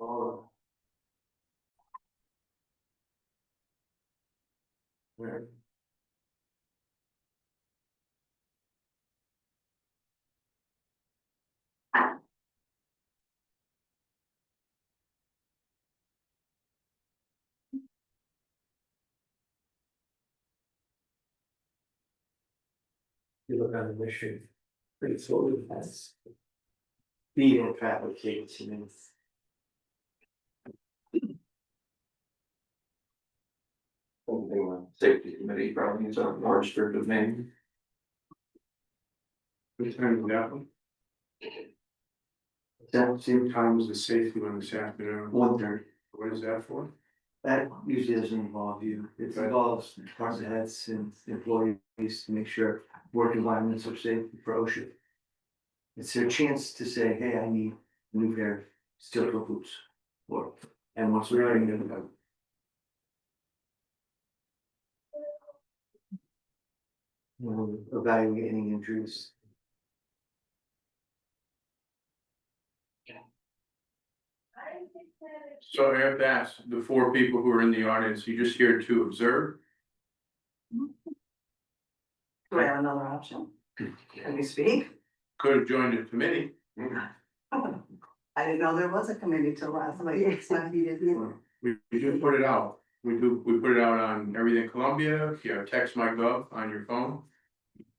Oh. Where? You look on the mission, pretty slowly has. Speed and traffic shapes, you know. Something on safety committee probably is a more restrictive name. What time is that one? That Same time as the safety one this afternoon. 1:30. What is that for? That usually doesn't involve you, it involves department heads and employees to make sure work environments are safe for OSHA. It's their chance to say, hey, I need a new pair of steel toe boots. Or, and once we're ready to go. Evaluating injuries. So I have to ask, the four people who are in the audience, you just here to observe? Do I have another option? Can we speak? Could have joined the committee. I didn't know there was a committee till last night, so he didn't either. We do put it out. We put it out on Everything Columbia, if you have text my gov on your phone.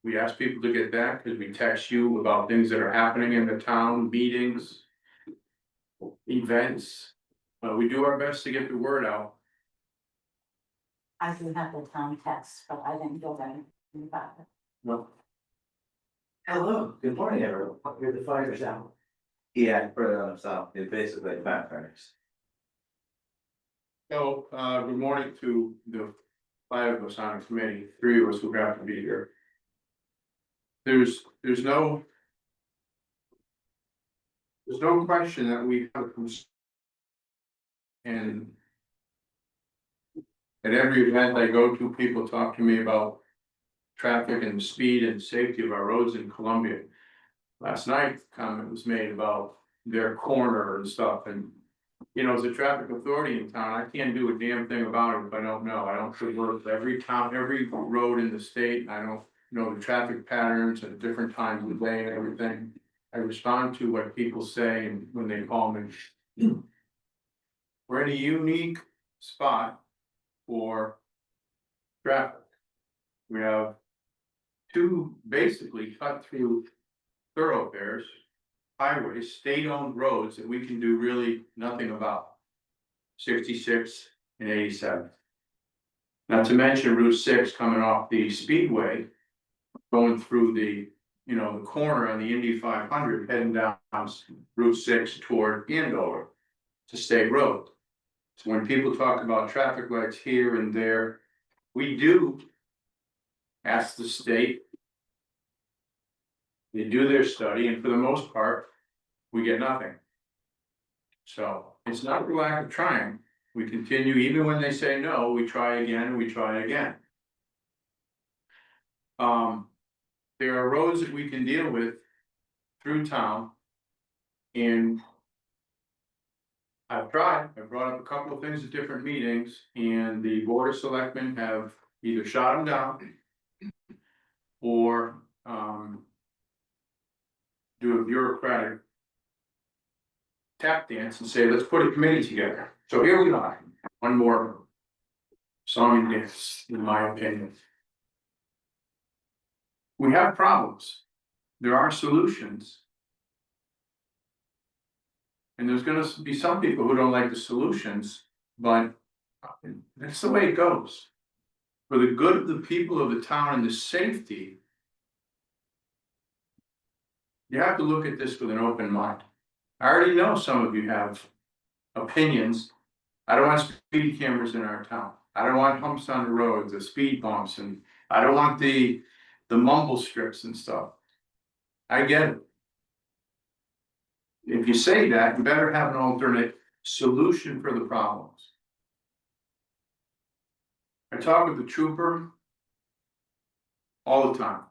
We ask people to get that because we text you about things that are happening in the town, meetings. Events, we do our best to get the word out. I do have the town text, but I didn't go there about it. No. Hello, good morning, everyone. Here the fires out. Yeah, put it on itself, it's basically backfires. So, good morning to the five of us on the committee, three of us who have to be here. There's no question that we have. And at every event I go to, people talk to me about traffic and speed and safety of our roads in Columbia. Last night, comment was made about their corner and stuff, and you know, as a traffic authority in town, I can't do a damn thing about it if I don't know. I don't traverse every town, every road in the state. I don't know the traffic patterns at different times of the day and everything. I respond to what people say and when they call me. We're in a unique spot for traffic. We have two basically cut through thoroughfares, highways, state-owned roads that we can do really nothing about. 66 and 87. Not to mention Route 6 coming off the speedway, going through the, you know, the corner on the Indy 500, heading down Route 6 toward Andover. It's a state road. So when people talk about traffic lights here and there, we do ask the state. They do their study, and for the most part, we get nothing. So it's not the lack of trying. We continue, even when they say no, we try again and we try again. There are roads that we can deal with through town. And I've tried, I brought up a couple of things at different meetings, and the board of selectmen have either shot them down. Or do a bureaucratic tap dance and say, let's put a committee together. So here we are, one more song and dance, in my opinion. We have problems. There are solutions. And there's gonna be some people who don't like the solutions, but that's the way it goes. For the good of the people of the town and the safety, you have to look at this with an open mind. I already know some of you have opinions. I don't want speed cameras in our town. I don't want humps on the roads, the speed bumps, and I don't want the mumble strips and stuff. I get it. If you say that, you better have an alternate solution for the problems. I talk with the trooper all the time.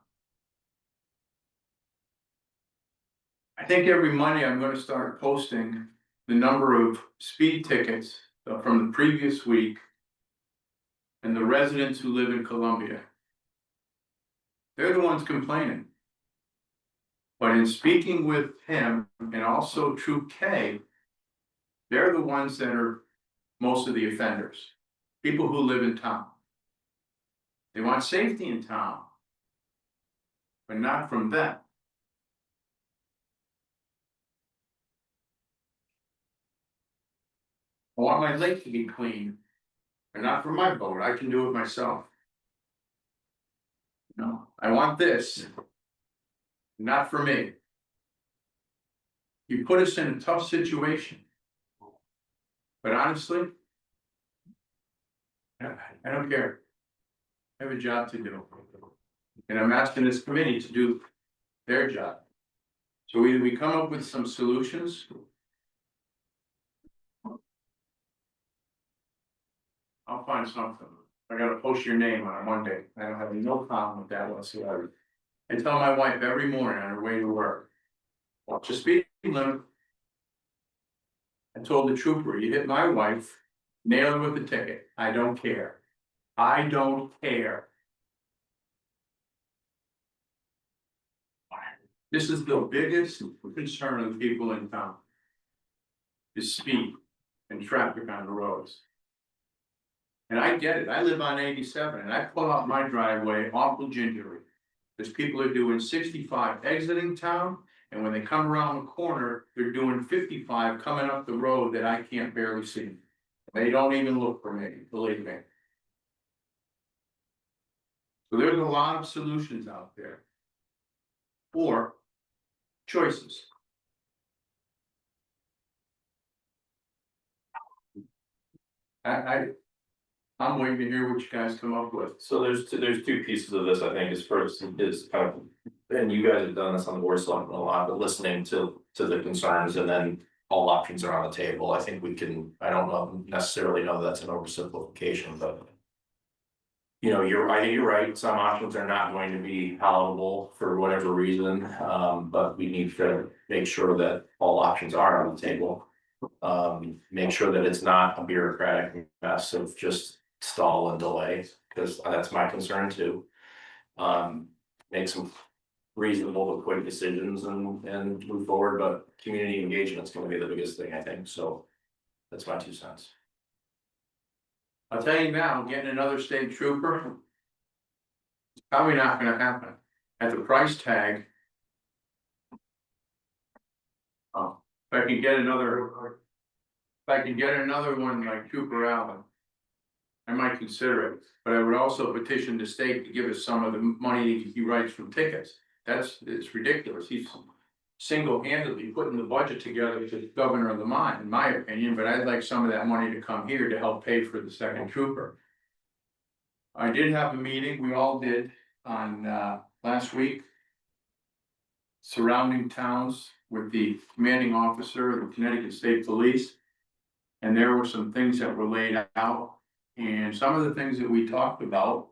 I think every Monday I'm gonna start posting the number of speed tickets from the previous week and the residents who live in Columbia. They're the ones complaining. But in speaking with him and also Troop K, they're the ones that are most of the offenders, people who live in town. They want safety in town, but not from them. I want my lake to be clean, but not for my boat, I can do it myself. No, I want this, not for me. You put us in a tough situation. But honestly, I don't care. I have a job to do. And I'm asking this committee to do their job. So either we come up with some solutions. I'll find something. I gotta post your name on it one day. I don't have no problem with that whatsoever. I tell my wife every morning on her way to work. Watch the speed limit. I told the trooper, you hit my wife, nail her with the ticket. I don't care. I don't care. This is the biggest concern of people in town. Is speed and traffic on the roads. And I get it, I live on 87 and I pull out my driveway awful gingerly. Because people are doing 65 exiting town, and when they come around the corner, they're doing 55 coming up the road that I can't barely see. They don't even look for me, believe me. So there's a lot of solutions out there. Or choices. I'm waiting to hear what you guys come up with. So there's two pieces of this, I think, is first is kind of, and you guys have done this on the board of selectmen a lot, but listening to the concerns and then all options are on the table. I think we can, I don't know, necessarily know that's an oversimplification, but. You know, I think you're right, some options are not going to be palatable for whatever reason, but we need to make sure that all options are on the table. Make sure that it's not a bureaucratic mess of just stall and delay, because that's my concern too. Make some reasonable but quick decisions and move forward, but community engagement is gonna be the biggest thing, I think, so. That's my 2 cents. I'll tell you now, getting another state trooper. It's probably not gonna happen at the price tag. Oh, if I can get another. If I can get another one like Trooper Allen. I might consider it, but I would also petition the state to give us some of the money he writes from tickets. It's ridiculous, he's single-handedly putting the budget together to the governor of the mine, in my opinion, but I'd like some of that money to come here to help pay for the second trooper. I did have a meeting, we all did, on last week. Surrounding towns with the commanding officer of the Connecticut State Police. And there were some things that were laid out, and some of the things that we talked about.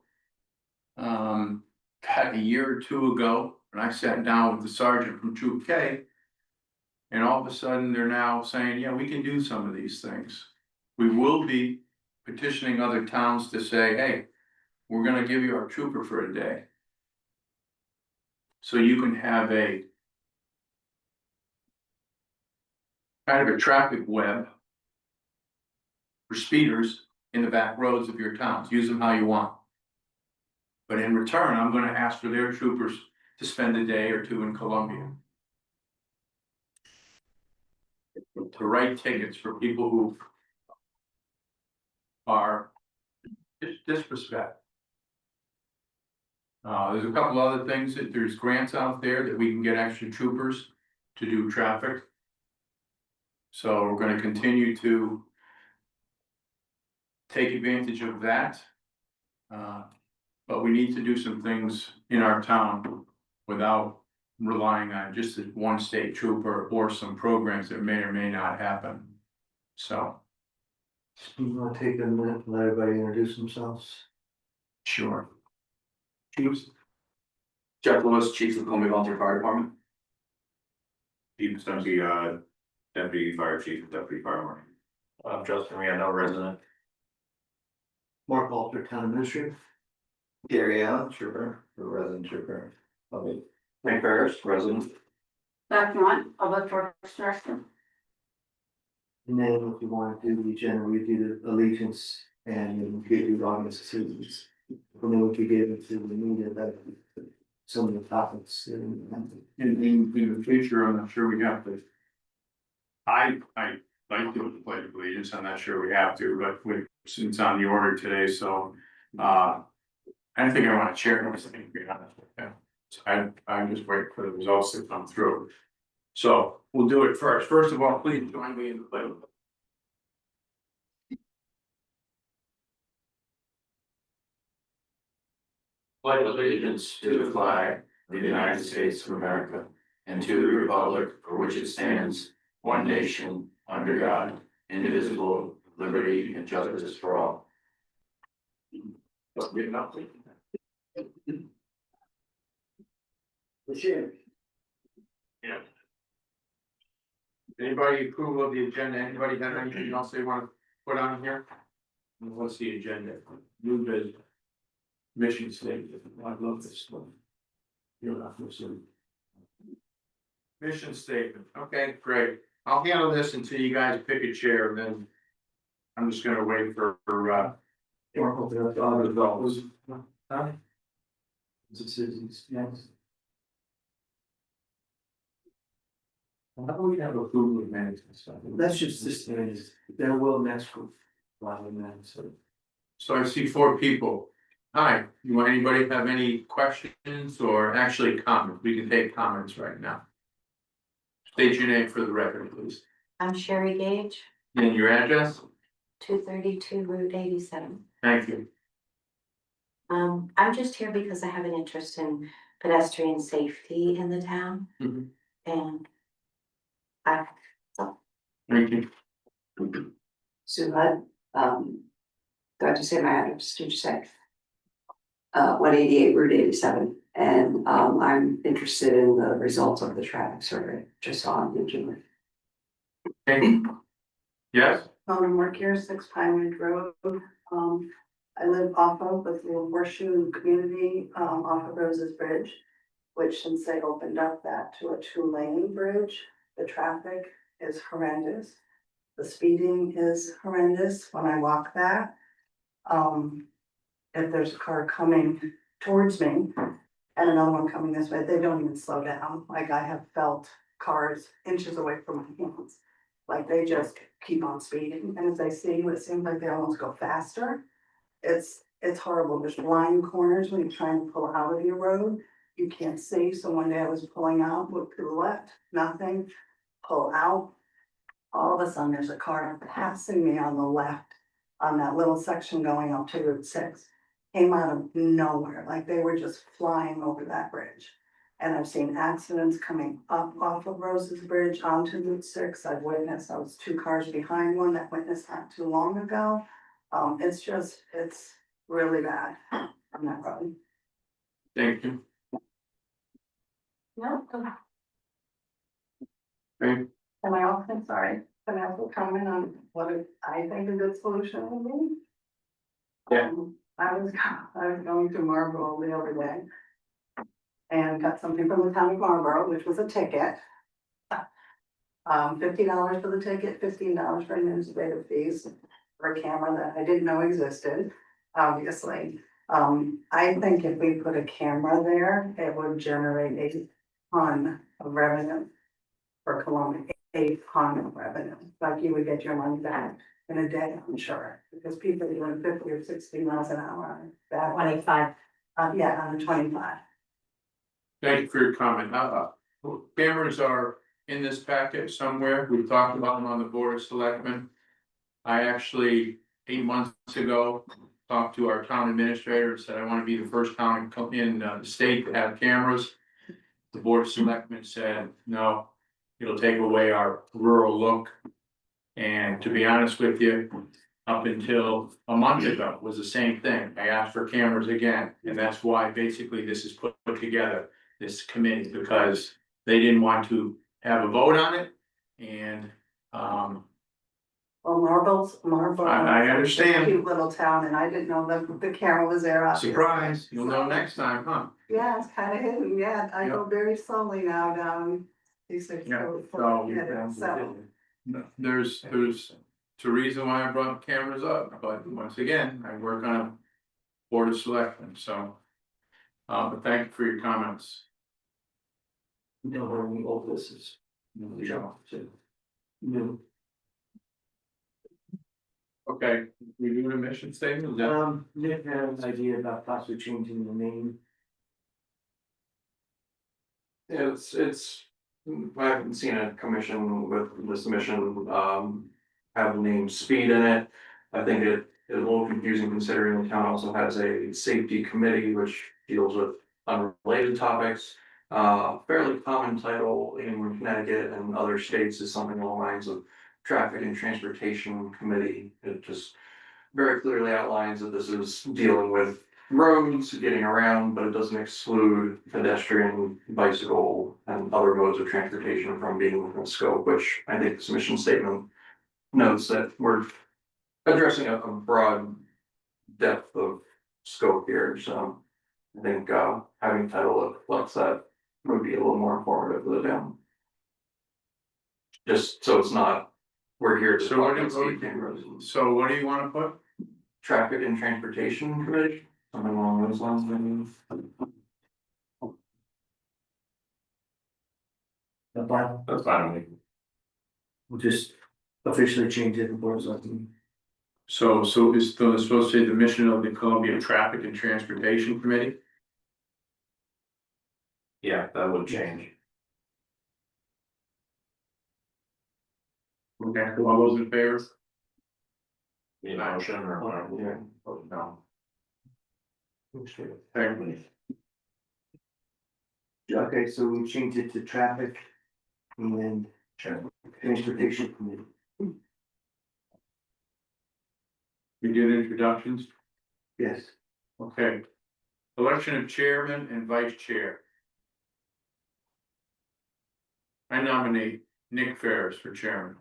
A year or two ago, when I sat down with the sergeant from Troop K. And all of a sudden, they're now saying, yeah, we can do some of these things. We will be petitioning other towns to say, hey, we're gonna give you our trooper for a day. So you can have a kind of a traffic web for speeders in the back roads of your towns, use them how you want. But in return, I'm gonna ask for their troopers to spend a day or two in Columbia. To write tickets for people who are disrespect. There's a couple other things that there's grants out there that we can get extra troopers to do traffic. So we're gonna continue to take advantage of that. But we need to do some things in our town without relying on just one state trooper or some programs that may or may not happen. So. You wanna take a minute and let everybody introduce themselves? Sure. Chiefs. Jeff Lewis, Chief of the Columbia Volunteer Fire Department. Steve Stumpy, Deputy Fire Chief, Deputy Fire Marshal. Justin Rihanna, resident. Mark Walter, Town Administrator. Gary Allen, trooper, resident trooper. Frank Ferris, resident. Dr. One, Public Works Director. And then if you want to do the agenda, we do the allegiance and then we do the audience citizens. And then we could get into the media that some of the topics. In the future, I'm not sure we have to. I like doing the pledge of allegiance, I'm not sure we have to, but since it's on the order today, so, I don't think I wanna chair everything, to be honest with you. So I'm just waiting for the results to come through. So we'll do it first. First of all, please join me in the pledge. Pledge allegiance to the flag of the United States of America and to the republic for which it stands, one nation, under God, indivisible, with liberty and justice for all. Let's get it up. Yeah. Anybody approve of the agenda? Anybody have anything else they wanna put on here? What's the agenda? New business. Mission statement. I love this stuff. You're not listening. Mission statement. Okay, great. I'll handle this until you guys pick a chair, then. I'm just gonna wait for Citizens, yes. How do we have approval of management stuff? That's just this, there will next week. So I see 4 people. Hi, anybody have any questions or actually comments? We can take comments right now. State your name for the record, please. I'm Sherry Gage, And your address? 232 Route 87. Thank you. I'm just here because I have an interest in pedestrian safety in the town. Mhm. And Thank you. Sue Hud, got to say my address, did you say? 188 Route 87, and I'm interested in the results of the traffic survey, just saw on YouTube. Okay. Yes, Mona Morkier, 6 Pine Ridge Road. I live off of the little horseshoe community, off of Rose's Bridge. Which since they opened up that to a 2-lane bridge, the traffic is horrendous. The speeding is horrendous when I walk that. If there's a car coming towards me and another one coming this way, they don't even slow down. Like I have felt cars inches away from my hands. Like they just keep on speeding, and as I see, it seems like they almost go faster. It's horrible. There's blind corners when you're trying to pull out of your road. You can't see, so one day I was pulling out, look to the left, nothing, pull out. All of a sudden, there's a car passing me on the left on that little section going up to Route 6. Came out of nowhere, like they were just flying over that bridge. And I've seen accidents coming up off of Rose's Bridge onto Route 6. I've witnessed, I was 2 cars behind one that witnessed not too long ago. It's really bad on that road. thank you. No. Okay. Am I also sorry? Can I also comment on what I think a good solution would be? Yeah. I was going to Marlboro the other day. And got something from the town of Marlboro, which was a ticket. $50 for the ticket, $15 for administrative fees for a camera that I didn't know existed, obviously. I think if we put a camera there, it would generate a ton of revenue for Columbia, a ton of revenue. Like you would get your money back in a day, I'm sure, because people are doing 50 or 60 miles an hour. That 25. Yeah, on the 25. Thank you for your comment. Cameras are in this packet somewhere. We talked about them on the Board of Selectmen. I actually, 8 months ago, talked to our town administrator, said I want to be the first town in the state to have cameras. The Board of Selectmen said, no, it'll take away our rural look. And to be honest with you, up until a month ago was the same thing. I asked for cameras again, and that's why basically this is put together, this committee, because they didn't want to have a vote on it. And Well, Marlborough. I is a understand. Cute little town, and I didn't know that the camera was there. obviously. Surprise, you'll know next time, huh? Yeah, it's kind of hidden, yeah, I go Yep. very slowly now down. These are Yeah, so. There's a reason why I brought cameras up, but once again, I work on a board of selectmen, so. But thank you for your comments. No, we're old business. Jump to. New. Okay, we do a mission statement, is that? Nick had an idea about possibly changing the name. It's, I haven't seen a commission with this mission, have the name speed in it. I think it is a little confusing considering the town also has a safety committee which deals with unrelated topics. Fairly common title in Connecticut and other states is something along the lines of Traffic and Transportation Committee. It just very clearly outlines that this is dealing with roads, getting around, but it doesn't exclude pedestrian, bicycle, and other modes of transportation from being within scope, which I think this mission statement notes that we're addressing a broad depth of scope here, so I think, having title that reflects that would be a little more informative for the town. Just so it's not, we're here to So talk what about do speed cameras and So what do you wanna put? Traffic and Transportation Committee, something along those lines, maybe. That's fine with me. We'll just officially change it to board of selectmen. So it's still supposed to say the mission of the Columbia Traffic and Transportation Committee? Yeah, that would change. Okay, all those in favor? Need a motion or whatever. Yeah. No. Thank you. Okay, so we changed it to traffic and transportation committee. We did introductions, Yes, okay. Election of chairman and vice chair. I nominate Nick Ferris for chairman.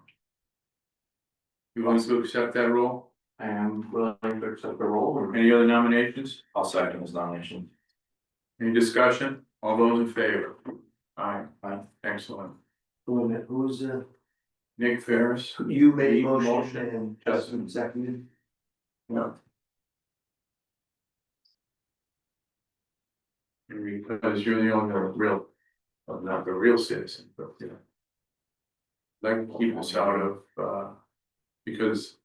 You want to accept that role? I am willing to accept the role. Any other nominations? I'll second his nomination. Any discussion? All those in favor? Aye, excellent. who was, Nick Ferris? you made Made a the motion motion. and Justin seconded. No. Because you're the only real, well, not the real citizen, but you know. Like to keep us out of, because.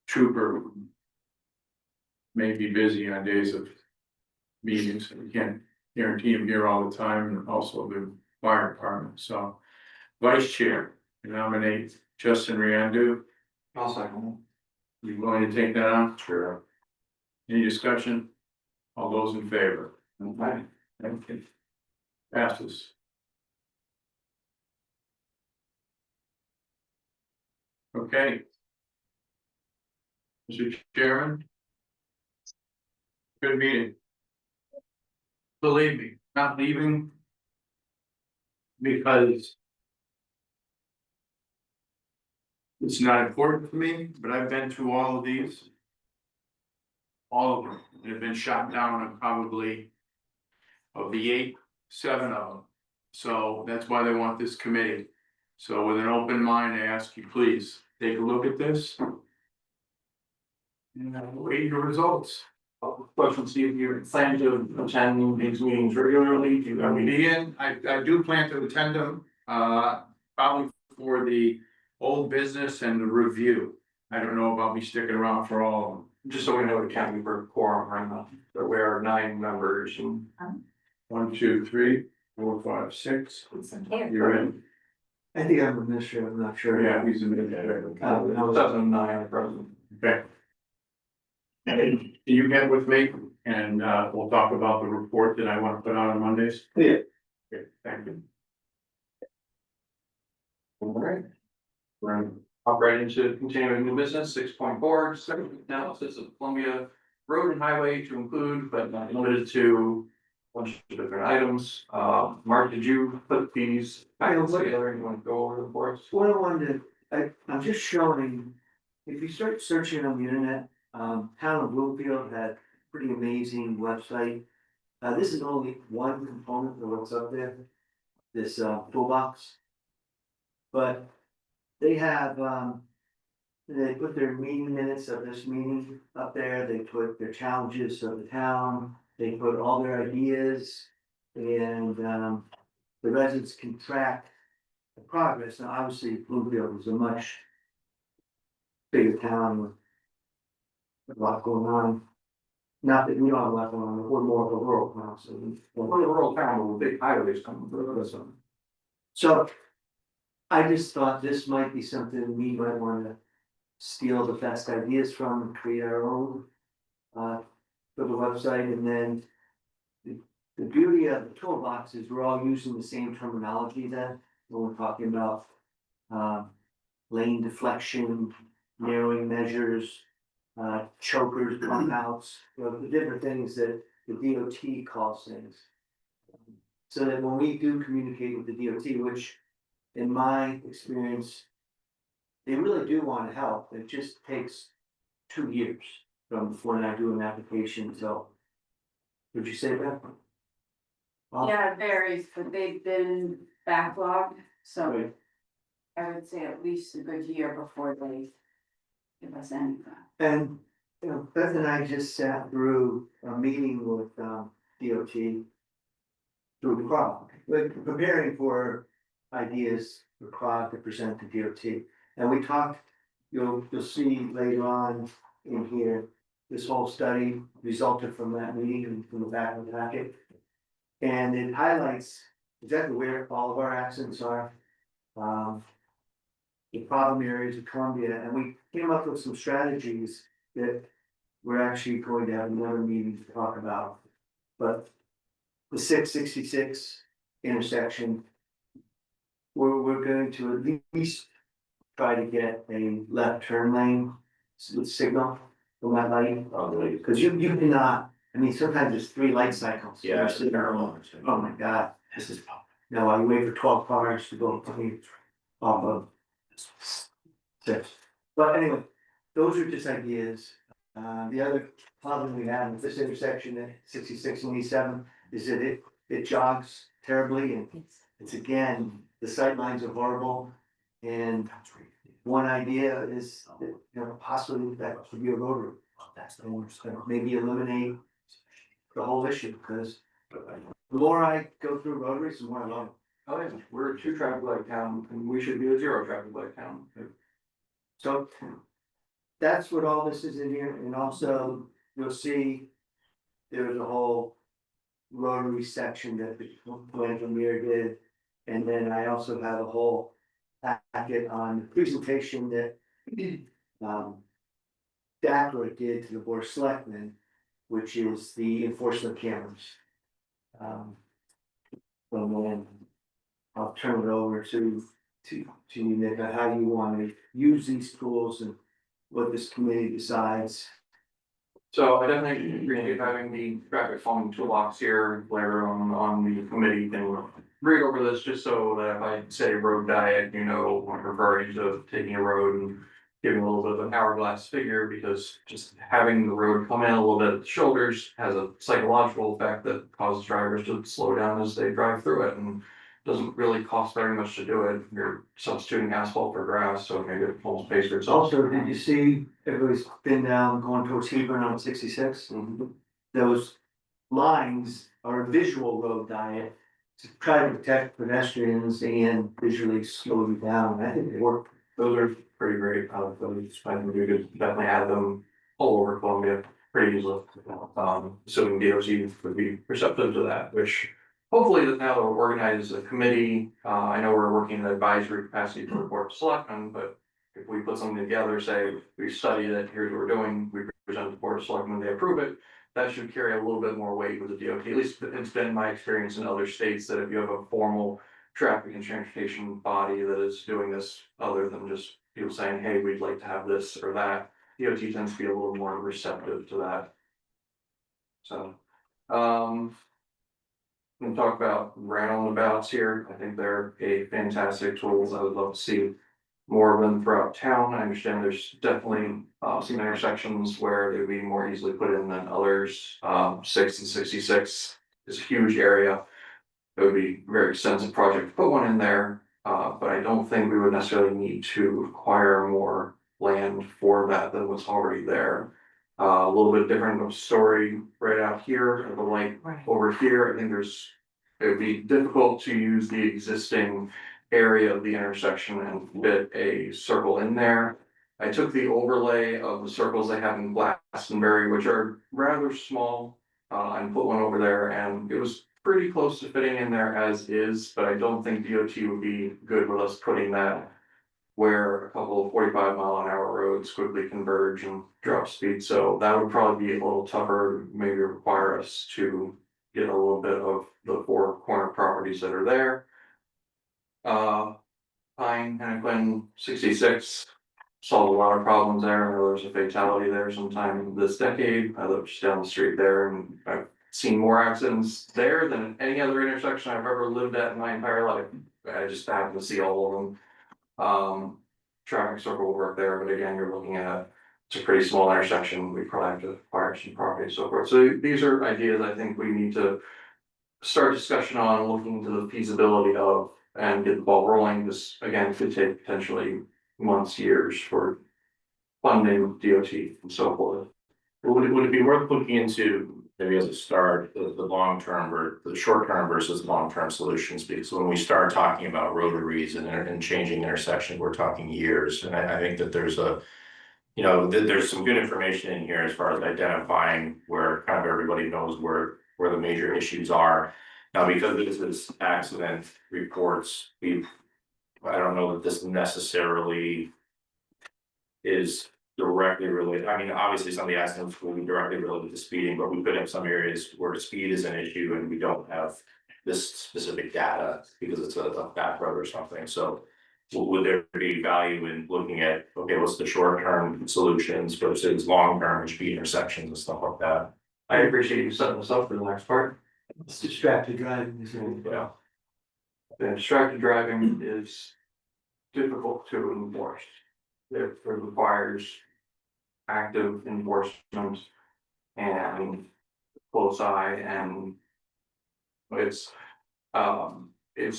Trooper. May be busy on days of meetings, and we can't guarantee him here all the time, and also the fire department, so. Vice Chair, I nominate Justin Riandu. I'll second. You willing to take that on? Sure. Any discussion? All those in favor? Aye. Thank you. Passes. Okay. Mr. Chairman. Good meeting. Believe me, not leaving. Because. It's not important to me, but I've been through all of these. All of them, and have been shot down on probably. Of the 8, 7 of them. So that's why they want this committee. So with an open mind, I ask you, please, take a look at this. And wait your results. Question, see if you plan to attend these meetings regularly, do you have any? Ian, I do plan to attend them, probably for the old business and the review. I don't know about me sticking around for all of them. Just so we know the county for quorum right now, that we are 9 members and. 1, 2, 3, 4, 5, 6. You're in. I think I'm a minister, I'm not sure. Yeah, he's in there. 7 and 9 are present. Okay. And you get with me and we'll talk about the report that I want to put out on Mondays. Yeah. Okay, thank you. All right. We're gonna hop right into continuing new business, 6.4, analysis of Columbia Road and Highway to include, but not limited to. bunch of different items. Mark, did you put these items what- together and you want to go over them for us? What I wanted to, I'm just showing, if you start searching on the internet, Town of Bloomfield had pretty amazing website. This is only one component of what's up there, this, toolbox. But they have, they put their meeting minutes of this meeting up there, they put their challenges of the town, they put all their ideas. And, the residents can track the progress. Now, obviously, Bloomfield is a much bigger town with a lot going on. Not that we don't have a lot going on, but we're more of a rural town, so. We're a rural town with big highways coming through this one. So I just thought this might be something we might wanna steal the best ideas from and create our own. For the website, and then the beauty of the toolbox is we're all using the same terminology then, when we're talking about. Lane deflection, narrowing measures, chokers, bump outs, you know, the different things that the DOT calls things. So that when we do communicate with the DOT, which in my experience, they really do wanna help, it just takes 2 years from when I do an application till. Would you say that? Well, Yeah, it varies, but they've been backlogged, so right. I would say at least a good year before they give us anything. And, you know, Beth and I just sat through a meeting with, DOT. Through the CROG, like preparing for ideas for CROG to present to DOT. And we talked, you'll see later on in here, this whole study resulted from that meeting and from the back of the packet. And it highlights exactly where all of our accidents are. The problem areas of Columbia, and we came up with some strategies that we're actually going to have another meeting to talk about. But the 666 intersection, we're going to at least try to get a left turn lane with signal from that light. Cause you cannot, I mean, sometimes there's 3 light cycles. Yeah, You're it's sitting there, terrible. oh my God, this is, no, I wait for 12 cars to go to me off of 6. But anyway, those are just ideas. The other problem we have with this intersection at 66 and 87 is that it jogs terribly, and it's again, the sight lines are horrible. And one idea is that, you know, possibly that should be a road route. And maybe eliminate the whole issue, because the more I go through rotaries, the more I love it. Oh, yeah, we're a 2 traffic light town and we should be a 0 traffic light town. So that's what all this is in here, and also you'll see there's a whole rotary section that the engineer did. And then I also have a whole packet on the presentation that DACRA did to the Board of Selectmen, which is the enforcement cameras. And then I'll turn it over to you, Nick, on how you want to use these tools and what this committee decides. So I definitely appreciate having the traffic calming toolbox here, later on the committee can read over this, just so that if I say road diet, you know, I'm referring to taking a road and giving a little bit of an hourglass figure, because just having the road come in a little bit at the shoulders has a psychological effect that causes drivers to slow down as they drive through it, and doesn't really cost very much to do it. You're substituting asphalt for grass, so maybe it almost pays for itself. Also, did you see everybody's been down going towards Hebron on 66? Those lines are a visual road diet to try to protect pedestrians and visually slow you down. I think they work. Those are pretty great, those, I think we could definitely add them all over Columbia pretty easily. Assuming DOT would be receptive to that, which hopefully that now that we're organized as a committee, I know we're working in advisory capacity for the Board of Selectmen, but if we put something together, say, we studied it, here's what we're doing, we present to the Board of Selectmen, they approve it, that should carry a little bit more weight with the DOT. At least it's been my experience in other states that if you have a formal traffic and transportation body that is doing this, other than just people saying, hey, we'd like to have this or that, DOT tends to be a little more receptive to that. So, can talk about roundabouts here. I think they're a fantastic tool. I would love to see more of them throughout town. I understand there's definitely some intersections where they'd be more easily put in than others. 6 and 66 is a huge area. It would be a very extensive project to put one in there, but I don't think we would necessarily need to acquire more land for that than what's already there. A little bit different of a story right out here, at the light Right. over here. I think it would be difficult to use the existing area of the intersection and fit a circle in there. I took the overlay of the circles they have in Glastonbury, which are rather small, and put one over there, and it was pretty close to fitting in there as is, but I don't think DOT would be good with us putting that where a couple of 45-mile-an-hour roads quickly converge and drop speed, so that would probably be a little tougher, maybe require us to get a little bit of the 4 corner properties that are there. Pine, Hennepin, 66, solved a lot of problems there. I know there was a fatality there sometime this decade. I live just down the street there, and I've seen more accidents there than any other intersection I've ever lived at in my entire life. I just happen to see all of them. Traffic circle will work there, but again, you're looking at, it's a pretty small intersection. We probably have to acquire some property and so forth. So these are ideas I think we need to start discussion on, looking into the feasibility of, and get the ball rolling. This again could take potentially months, years for funding DOT and so forth. Would it be worth looking into, maybe as a start, the long term or the short term versus long term solutions? Because when we start talking about rotaries and changing intersections, we're talking years. And I think that there's there's some good information in here as far as identifying where kind of everybody knows where the major issues are. Now, because this is accident reports, I don't know that this necessarily is directly related. I mean, obviously some of the accidents will be directly related to speeding, but we could have some areas where speed is an issue and we don't have this specific data because it's a back road or something. So would there be value in looking at, okay, what's the short term solutions versus long term speed intersections and stuff like that? I appreciate you setting this up for the next part. It's distracted driving, isn't it? Yeah. The distracted driving is difficult to enforce. It requires active enforcement and close eye, and it's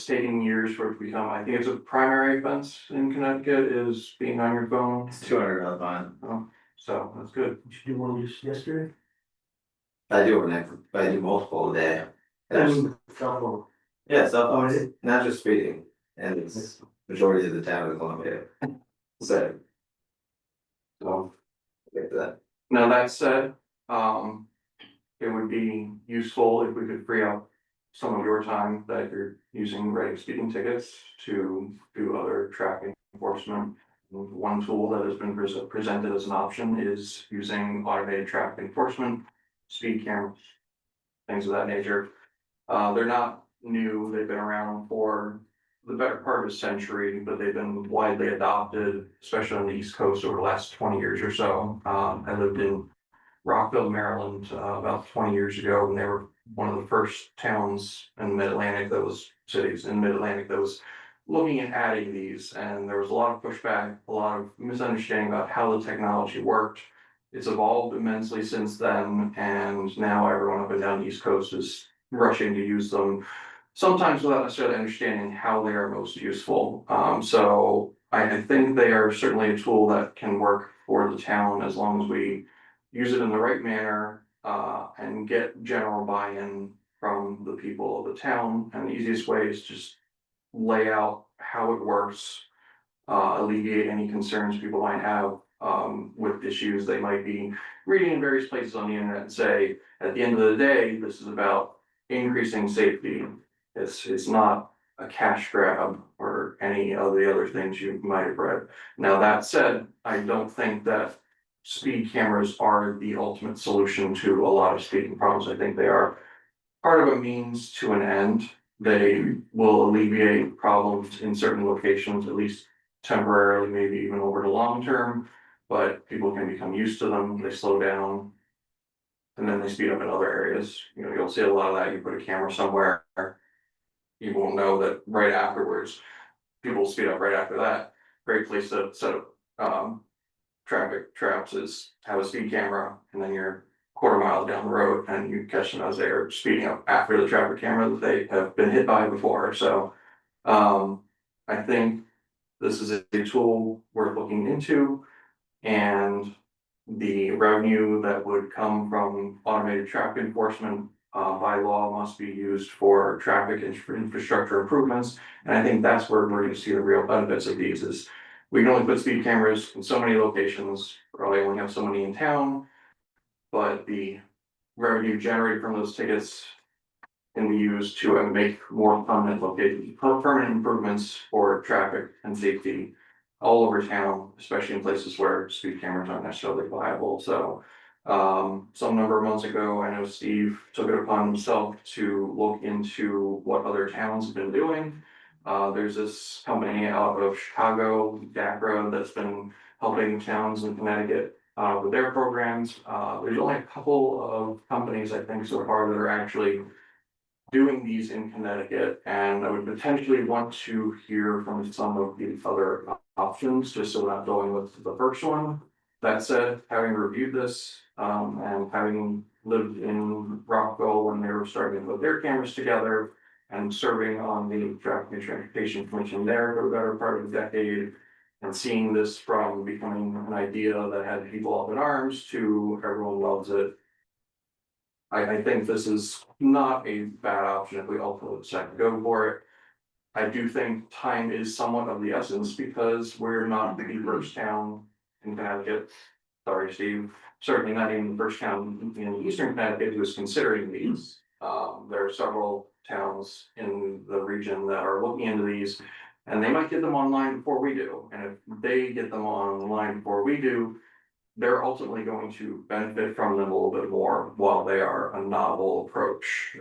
taking years for it to become, I think it's a primary offense in Connecticut is being on your phone. It's $200 fine. So that's good. Did you do one just yesterday? I do multiple a day. I mean, cell phone. Yeah, cell Oh, phones, is it? not just speeding, and it's majority of the town of Columbia. So, get to that. Now, that said, it would be useful if we could free up some of your time that you're using writing speeding tickets to do other traffic enforcement. One tool that has been presented as an option is using automated traffic enforcement, speed cameras, things of that nature. They're not new, they've been around for the better part of a century, but they've been widely adopted, especially on the East Coast over the last 20 years or so. I lived in Rockville, Maryland, about 20 years ago, and they were one of the first towns in Mid-Atlantic cities in Mid-Atlantic that was looking at adding these, and there was a lot of pushback, a lot of misunderstanding about how the technology worked. It's evolved immensely since then, and now everyone up and down the East Coast is rushing to use them, sometimes without necessarily understanding how they are most useful. So I think they are certainly a tool that can work for the town as long as we use it in the right manner, and get general buy-in from the people of the town. And the easiest way is just lay out how it works, alleviate any concerns people might have with issues they might be reading in various places on the internet, and say, at the end of the day, this is about increasing safety. It's not a cash grab or any of the other things you might have read. Now, that said, I don't think that speed cameras are the ultimate solution to a lot of speeding problems. I think they are part of a means to an end. They will alleviate problems in certain locations, at least temporarily, maybe even over the long term, but people can become used to them, they slow down. and then they speed up in other areas. You know, you'll see a lot of that, you put a camera somewhere. You won't know that right afterwards, people will speed up right after that. Great place to set up, traffic traps is have a speed camera, and then you're quarter mile down the road and you catch them as they're speeding up after the traffic camera that they have been hit by before, so. I think this is a tool worth looking into. And the revenue that would come from automated traffic enforcement, by law must be used for traffic infrastructure improvements. And I think that's where we're gonna see the real benefits of these is, we can only put speed cameras in so many locations, probably only have so many in town. But the revenue generated from those tickets can be used to make more permanent locations, permanent improvements for traffic and safety all over town, especially in places where speed cameras aren't necessarily viable, so. Some number of months ago, I know Steve took it upon himself to look into what other towns have been doing. There's this company out of Chicago, DACRA, that's been helping towns in Connecticut with their programs. There's only a couple of companies, I think, so far that are actually doing these in Connecticut, and I would potentially want to hear from some of the other options, just so we're not going with the first one. That said, having reviewed this, and having lived in Rockville when they were starting to put their cameras together, and serving on the Traffic and Transportation Commission there for the better part of a decade, and seeing this from becoming an idea that had people up in arms to everyone loves it. I think this is not a bad option if we ultimately decide to go for it. I do think time is somewhat of the essence because we're not the first town in Connecticut. Sorry, Steve, certainly not even the first town in eastern Connecticut who is considering these. There are several towns in the region that are looking into these. And they might get them online before we do, and if they get them online before we do, they're ultimately going to benefit from them a little bit more while they are a novel approach.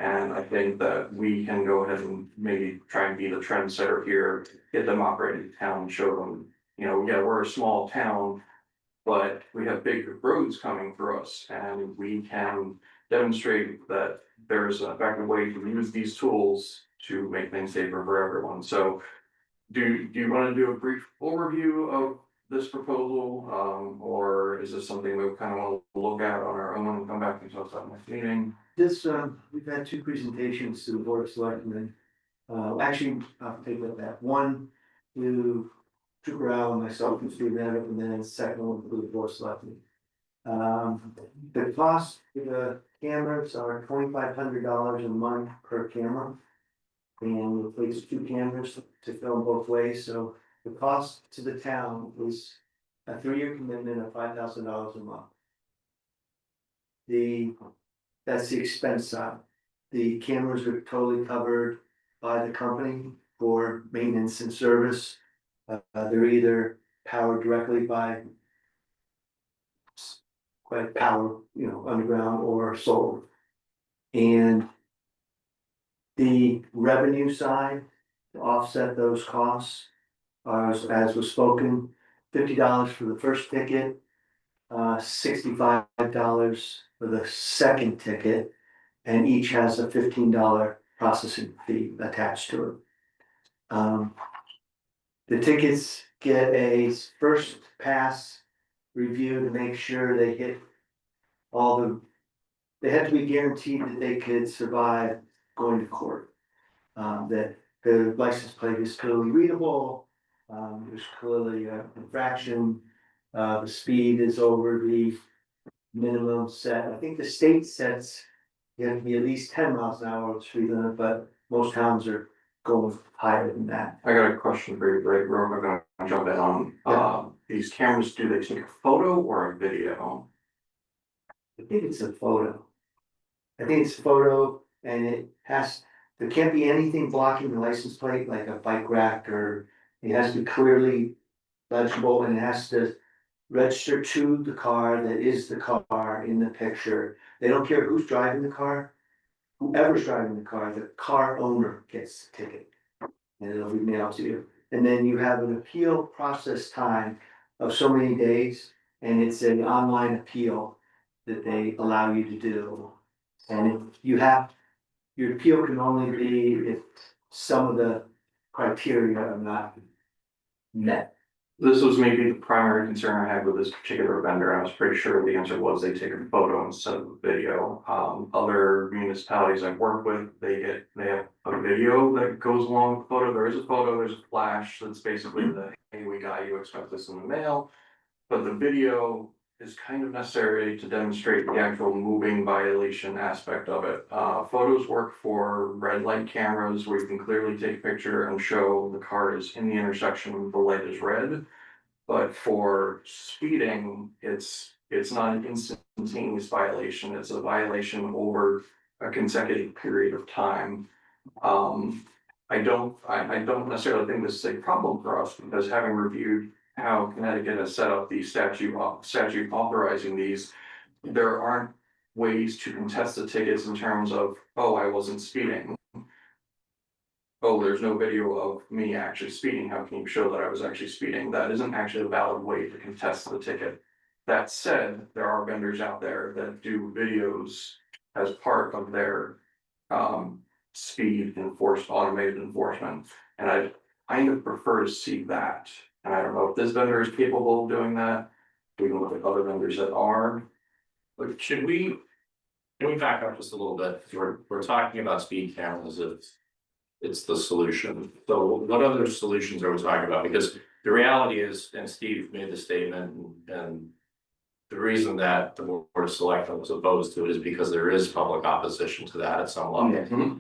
And I think that we can go ahead and maybe try and be the trendsetter here, get them operating in town, show them, you know, yeah, we're a small town, but we have big roads coming for us, and we can demonstrate that there's an effective way to use these tools to make things safer for everyone. So do you want to do a brief overview of this proposal, or is this something we kind of want to look at on our own and come back and talk about next meeting? This, we've had two presentations to the board of selectmen. Actually, I'll take that back. One to Drew Brown and myself and Steve Maddox, and then the second one to the board of selectmen. The cost for the cameras are $2,500 a month per camera. And we placed two cameras to film both ways, so the cost to the town was a 3-year commitment of $5,000 a month. That's the expense side. The cameras are totally covered by the company for maintenance and service. They're either powered directly by power, you know, underground or solar. And the revenue side to offset those costs are, as was spoken, $50 for the first ticket, $65 for the second ticket, and each has a $15 processing fee attached to it. The tickets get a first pass review to make sure they hit they have to be guaranteed that they could survive going to court. That the license plate is clearly readable, there's clearly an infraction, the speed is over the minimum set. I think the state sets you have to be at least 10 miles an hour speed limit, but most towns are going higher than that. I got a question for you, Greg, I'm gonna jump in on, these cameras, do they take a photo or a video? I think it's a photo. I think it's a photo and there can't be anything blocking the license plate, like a bike rack, or it has to be clearly legible, and it has to register to the car that is the car in the picture. They don't care who's driving the car. Whoever's driving the car owner gets the ticket. And it'll be mailed to you. And then you have an appeal process time of so many days, and it's an online appeal. that they allow you to do. And if you have, your appeal can only be if some of the criteria are not met. This was maybe the primary concern I had with this particular vendor. I was pretty sure the answer was they take a photo instead of a video. Other municipalities I've worked with, they have a video that goes along with the photo. There is a photo, there's a flash that's basically the, hey, we got you, expect this in the mail. But the video is kind of necessary to demonstrate the actual moving violation aspect of it. Photos work for red light cameras where you can clearly take a picture and show the car is in the intersection, the light is red. But for speeding, it's not an instantaneous violation, it's a violation over a consecutive period of time. I don't necessarily think this is a problem for us, because having reviewed how Connecticut has set up the statute authorizing these, there aren't ways to contest the tickets in terms of, oh, I wasn't speeding. Oh, there's no video of me actually speeding, how can you show that I was actually speeding? That isn't actually a valid way to contest the ticket. That said, there are vendors out there that do videos as part of their automated enforcement, and I kind of prefer to see that. And I don't know if this vendor is capable of doing that. We can look at other vendors that are. But can we back up just a little bit? We're talking about speed cameras as if it's the solution. So what other solutions are we talking about? Because the reality is, and Steve made the statement, and the reason that the Board of Selectmen was opposed to it is because there is public opposition to that at some level.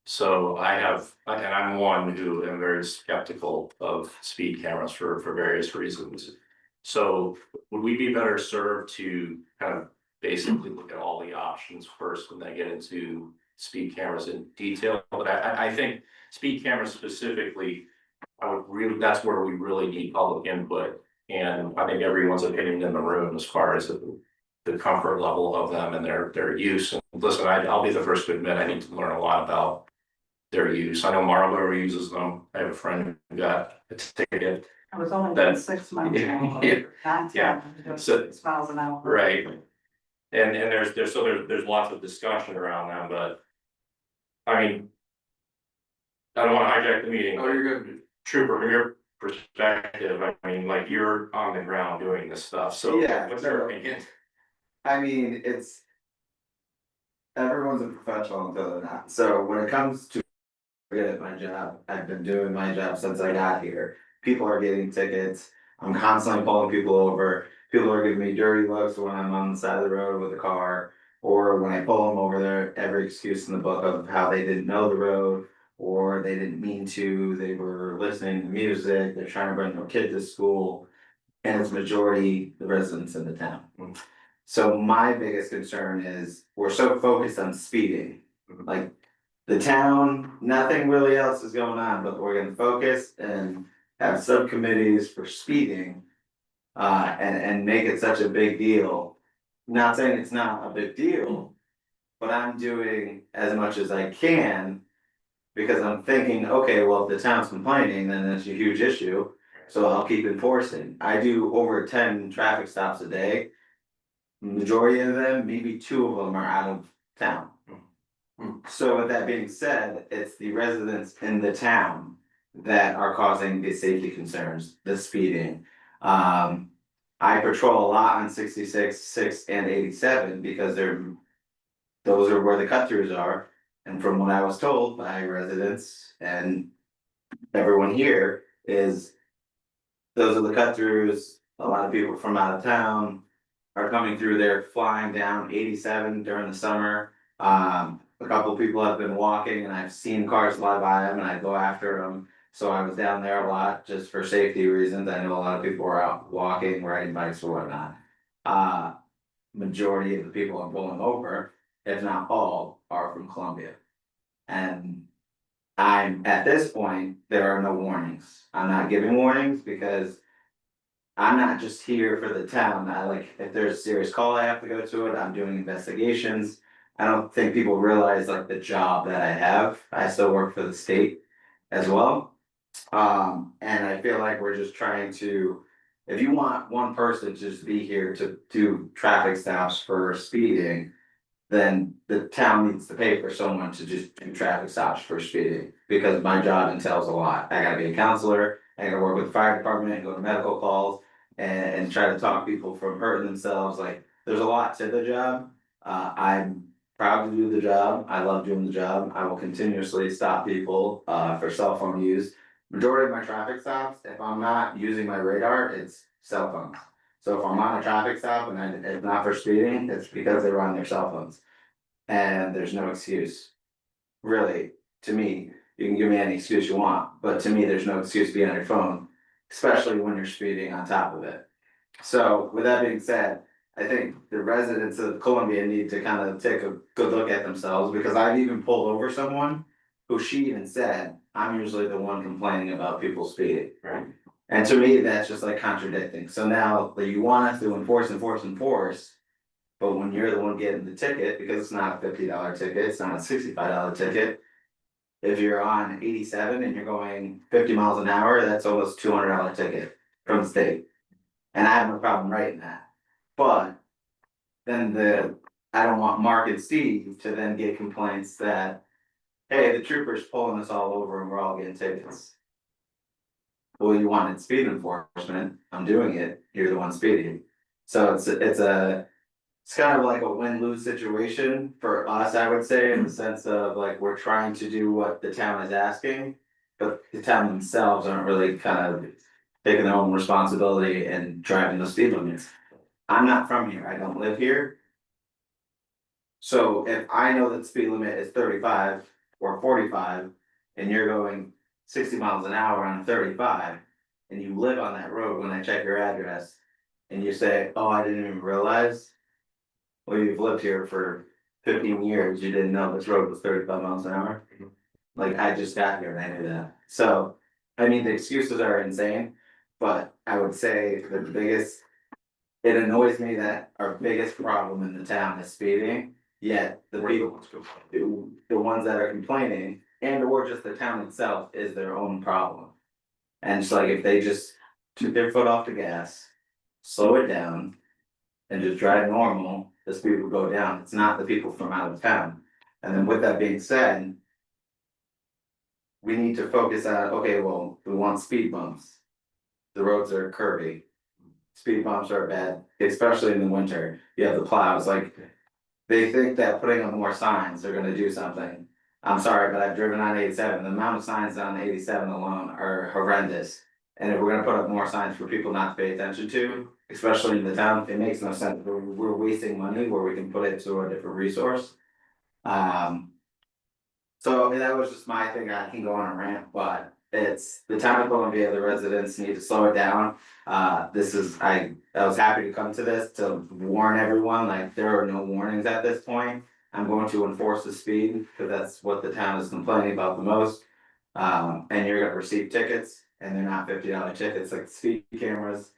So I'm one who am very skeptical of speed cameras for various reasons. So would we be better served to kind of basically look at all the options first when they get into speed cameras in detail? But I think speed cameras specifically, that's where we really need public input. And I think everyone's opinion in the room as far as the comfort level of them and their use. And listen, I'll be the first to admit I need to learn a lot about their use. I know Marlboro uses them. I have a friend who got a ticket. I was only That- 6 months. Yeah, Not yeah. 10, So- 6 miles an hour. Right. And there's lots of discussion around them, but I mean, I don't want to hijack the meeting. Oh, you're good. Trooper, from your perspective, I mean, like, you're on the ground doing this stuff, so Yeah, what's so- your opinion? I mean, everyone's a professional until they're not. So when it comes to my job, I've been doing my job since I got here. People are getting tickets. I'm constantly pulling people over. People are giving me dirty looks when I'm on the side of the road with a car, or when I pull them over there, every excuse in the book of how they didn't know the road, or they didn't mean to, they were listening to music, they're trying to bring their kid to school, and it's majority the residents in the town. So my biggest concern is, we're so focused on speeding, like, the town, nothing really else is going on, but we're gonna focus and have subcommittees for speeding. And make it such a big deal. Not saying it's not a big deal, but I'm doing as much as I can. Because I'm thinking, okay, well, if the town's complaining, then it's a huge issue, so I'll keep enforcing. I do over 10 traffic stops a day. Majority of them, maybe 2 of them are out of town. So with that being said, it's the residents in the town that are causing the safety concerns, the speeding. I patrol a lot on 66, 6 and 87 because those are where the cut throughs are. And from what I was told by residents and everyone here is those are the cut throughs. A lot of people from out of town are coming through there, flying down 87 during the summer. A couple of people have been walking and I've seen cars fly by them and I go after them. So I was down there a lot just for safety reasons. I know a lot of people are out walking, riding bikes or whatnot. Majority of the people I'm pulling over, if not all, are from Columbia. And I'm, at this point, there are no warnings. I'm not giving warnings because I'm not just here for the town. If there's a serious call I have to go to it, I'm doing investigations. I don't think people realize like the job that I have. I still work for the state as well. And I feel like we're just trying to If you want one person to just be here to do traffic stops for speeding, then the town needs to pay for someone to just do traffic stops for speeding, because my job entails a lot. I gotta be a counselor, I gotta work with the fire department, and go to medical calls, and try to talk people from hurting themselves, like, there's a lot to the job. I'm proud to do the job, I love doing the job, I will continuously stop people, for cell phone use. Majority of my traffic stops, if I'm not using my radar, it's cell phones. So if I'm on a traffic stop and it's not for speeding, it's because they were on their cell phones. And there's no excuse. Really, to me, you can give me any excuse you want, but to me, there's no excuse to be on your phone, especially when you're speeding on top of it. So with that being said, I think the residents of Columbia need to kind of take a good look at themselves, because I've even pulled over someone who she even said, I'm usually the one complaining about people speeding. Right. And to me, that's just like contradicting. So now, like, you want us to enforce, but when you're the one getting the ticket, because it's not a $50 ticket, it's not a $65 ticket. If you're on 87 and you're going 50 miles an hour, that's almost $200 ticket from the state. And I have no problem writing that. But then I don't want Mark and Steve to then get complaints that, hey, the trooper's pulling us all over and we're all getting tickets. Well, you wanted speed enforcement, I'm doing it, you're the one speeding. So it's kind of like a win-lose situation for us, I would say, in the sense of like, we're trying to do what the town is asking. But the town themselves aren't really kind of taking their own responsibility and driving the speed limits. I'm not from here, I don't live here. So if I know that the speed limit is 35 or 45, and you're going 60 miles an hour on 35, and you live on that road, when I check your address, and you say, oh, I didn't even realize. Well, you've lived here for 15 years, you didn't know this road was 35 miles an hour? Like, I just got here and I knew that. So, I mean, the excuses are insane, but I would say that it annoys me that our biggest problem in the town is speeding, yet the people, the ones that are complaining, and or just the town itself, is their own problem. And it's like, if they just took their foot off the gas, slow it down, and just drive normal, the speed will go down. It's not the people from out of town. And then with that being said, we need to focus on, okay, well, we want speed bumps. The roads are curvy. Speed bumps are bad, especially in the winter. You have the plows, like, they think that putting up more signs are gonna do something. I'm sorry, but I've driven on 87, the amount of signs on 87 alone are horrendous. And if we're gonna put up more signs for people not to pay attention to, especially in the town, it makes no sense, we're wasting money where we can put it to a different resource. So I mean, that was just my thing, I can go on a rant, but it's the town of Columbia, the residents need to slow it down. I was happy to come to this to warn everyone, like, there are no warnings at this point. I'm going to enforce the speed, because that's what the town is complaining about the most. And you're gonna receive tickets, and they're not $50 tickets like speed cameras.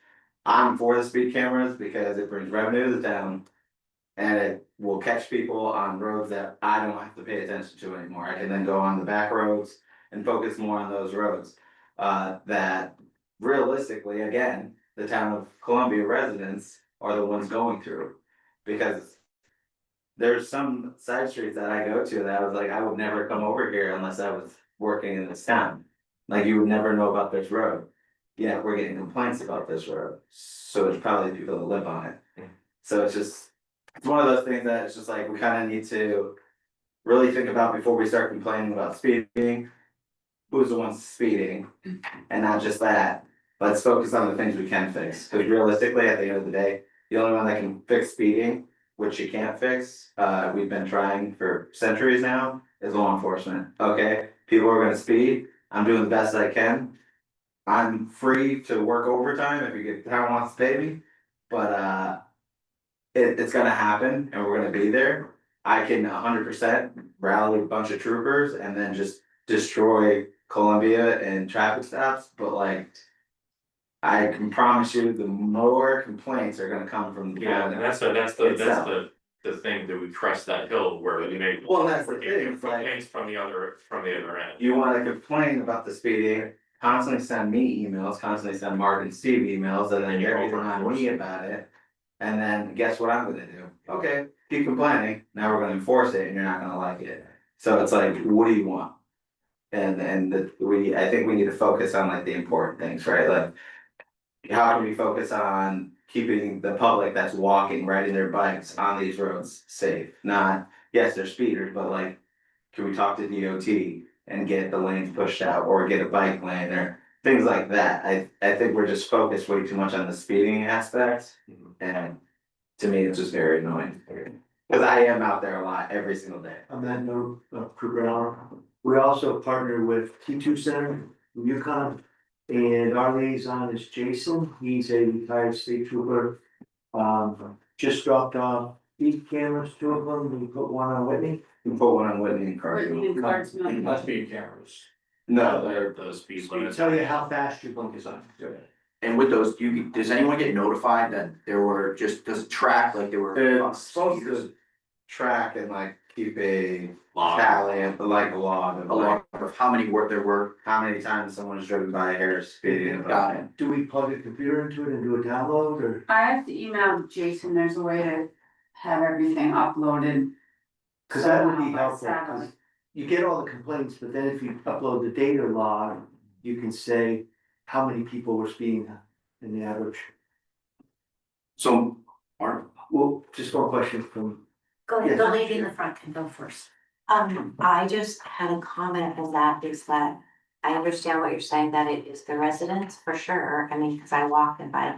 I'm for the speed cameras because it brings revenue to the town. And it will catch people on roads that I don't have to pay attention to anymore. I can then go on the back roads and focus more on those roads. That realistically, again, the town of Columbia residents are the ones going through. Because there's some side streets that I go to that I was like, I would never come over here unless I was working in this town. Like, you would never know about this road. Yeah, we're getting complaints about this road, so there's probably people that live on it. So it's one of those things that it's just like, we kind of need to really think about before we start complaining about speeding. Who's the ones speeding, and not just that, let's focus on the things we can fix, because realistically, at the end of the day, the only one that can fix speeding, which you can't fix, we've been trying for centuries now, is law enforcement. Okay, people are gonna speed, I'm doing the best I can. I'm free to work overtime if the town wants to pay me, but it's gonna happen and we're gonna be there. I can 100% rally a bunch of troopers and then just destroy Columbia and traffic stops, but like, I can promise you, the more complaints are gonna come from the Yeah, town. and that's the thing that we crest that hill where we make. Well, that's the thing, it's like, Complaints from the other end. you wanna complain about the speeding, constantly send me emails, constantly send Mark and Steve emails, and then you're getting on me about it. And then guess what I'm gonna do? Okay, keep complaining, now we're gonna enforce it and you're not gonna like it. So it's like, what do you want? I think we need to focus on like the important things, right? Like, how can we focus on keeping the public that's walking, riding their bikes on these roads safe? Not, yes, they're speeders, but like, can we talk to DOT and get the lanes pushed out or get a bike lane or things like that? I think we're just focused way too much on the speeding aspect. And to me, it's just very annoying. Cause I am out there a lot every single day. On that note, we also partner with T2 Center, in Yukon. And our liaison is Jason, he's a retired state trooper. Just dropped off speed cameras, 2 of them, we put one on Whitney. We put one on Whitney and Whitney Cargill. and Clarksville. Must be cameras. No, They're the speed To limits. tell you how fast you're going. And with those, does anyone get notified that there were does it track like there were? it's supposed to track and like keep a Log. tally and like a log of A like lot of how many there were, how many times someone's driven by here speeding. got it. Do we plug a computer into it and do a download or? I have to email Jason, there's a way to have everything uploaded. Cause that would be somehow by helpful, 'cause satellite. you get all the complaints, but then if you upload the data log, you can say how many people were speeding in the average. So, Mark, Well, just one question from, Go ahead, Yes. the lady in the front can go first. I just had a comment on that, is that I understand what you're saying, that it is the residents for sure. I mean, cause I walk and bike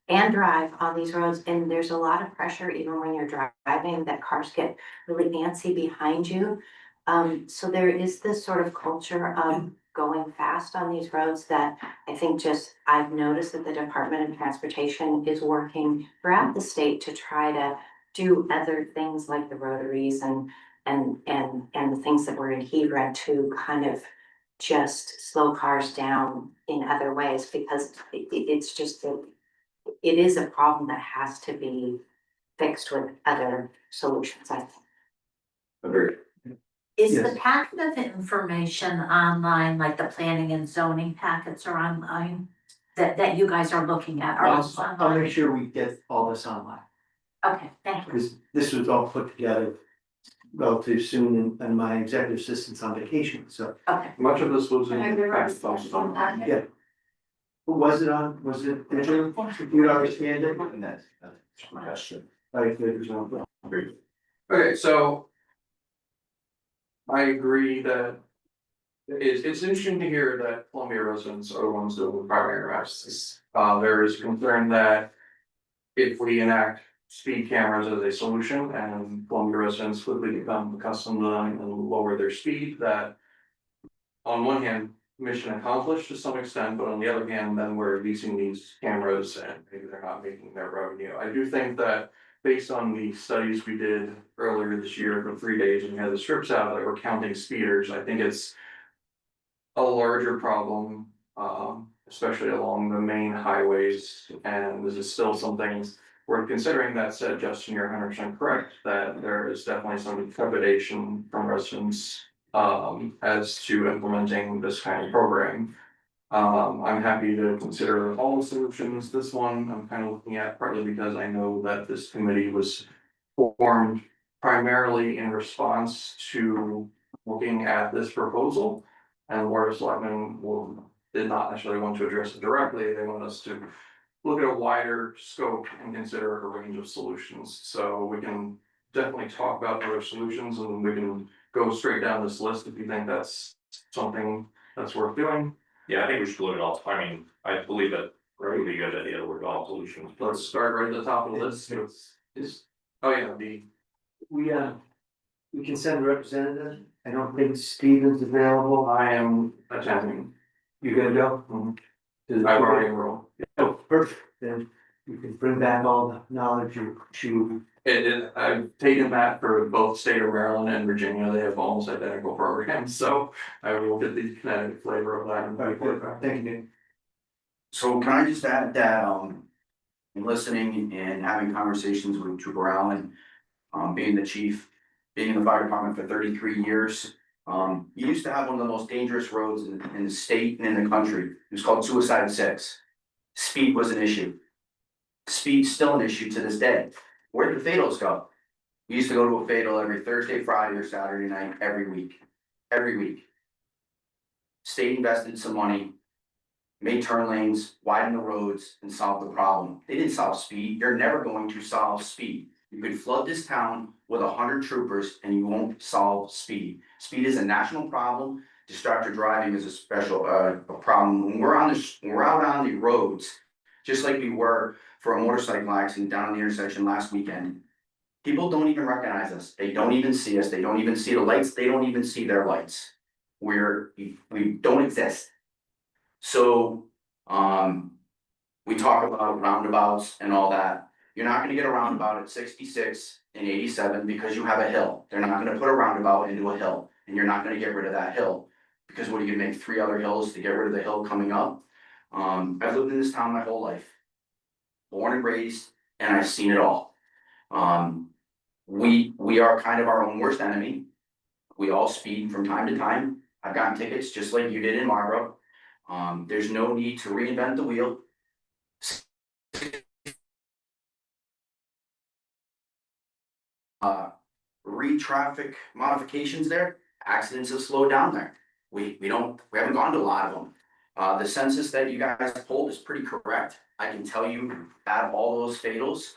and drive on these roads, and there's a lot of pressure even when you're driving, that cars get really antsy behind you. So there is this sort of culture of going fast on these roads that I think I've noticed that the Department of Transportation is working throughout the state to try to do other things like the rotaries and the things that were in Hebron to kind of just slow cars down in other ways, because it's just that it is a problem that has to be fixed with other solutions, I think. Agreed. Is Yes. the packet of information online, like the planning and zoning packets are online? That you guys are looking at, are those I'll make online? sure we get all this online, Okay, thank you. because this was all put together relatively soon, and my executive assistant's on vacation, so. Okay, Much of this was in Have you ever fact posted. packet? Yeah. Was it digital? You understand it? And that's my question. Like, there's no. Okay, so. I agree that it's interesting to hear that Columbia residents are the ones doing the primary arrests. There is concern that if we enact speed cameras as a solution and Columbia residents quickly become accustomed to them and lower their speed, that on one hand, mission accomplished to some extent, but on the other hand, then we're leasing these cameras and maybe they're not making their revenue. I do think that based on the studies we did earlier this year for 3 days, and we had the strips out that were counting speeders, I think it's a larger problem, especially along the main highways, and this is still something worth considering. That said, Justin, you're 100% correct, that there is definitely some trepidation from residents as to implementing this kind of program. I'm happy to consider all the solutions. This one I'm kind of looking at partly because I know that this committee was formed primarily in response to looking at this proposal. And the Board of Selectmen did not necessarily want to address it directly. They want us to look at a wider scope and consider a range of solutions. So we can definitely talk about other solutions, and we can go straight down this list if you think that's something that's worth doing. Yeah, I think we should look at all, I mean, I believe that it would be a good idea to look at all solutions. Let's start right at the top of the list. Oh yeah, We can send a representative. I don't think Steven's available. I am attending. You're gonna go? I've already enrolled. Oh, perfect, then you can bring back all the knowledge you. I've taken that for both state of Maryland and Virginia. They have almost identical programs, so I will get the Connecticut flavor of that and report back. Thank you, Nick. so can I just add that, in listening and having conversations with Trooper Allen, being the chief, being in the fire department for 33 years, You used to have one of the most dangerous roads in the state and in the country. It was called Suicide 6. Speed was an issue. Speed's still an issue to this day. Where did the fatals go? We used to go to a fatal every Thursday, Friday, or Saturday night, every week. Every week. State invested some money, made turn lanes, widened the roads, and solved the problem. They didn't solve speed. You're never going to solve speed. You could flood this town with 100 troopers and you won't solve speed. Speed is a national problem. Distracted driving is a special a problem. When we're out on the roads, just like we were for a motorcycle accident down the intersection last weekend. People don't even recognize us. They don't even see us. They don't even see the lights. They don't even see their lights. We don't exist. So, we talk about roundabouts and all that. You're not gonna get a roundabout at 66 and 87 because you have a hill. They're not gonna put a roundabout into a hill, and you're not gonna get rid of that hill. Because what are you gonna make 3 other hills to get rid of the hill coming up? I've lived in this town my whole life. Born and raised, and I've seen it all. We are kind of our own worst enemy. We all speed from time to time. I've gotten tickets just like you did in Marlboro. There's no need to reinvent the wheel. Re-traffic modifications there, accidents have slowed down there. We haven't gone to a lot of them. The census that you guys pulled is pretty correct. I can tell you out of all those fatals,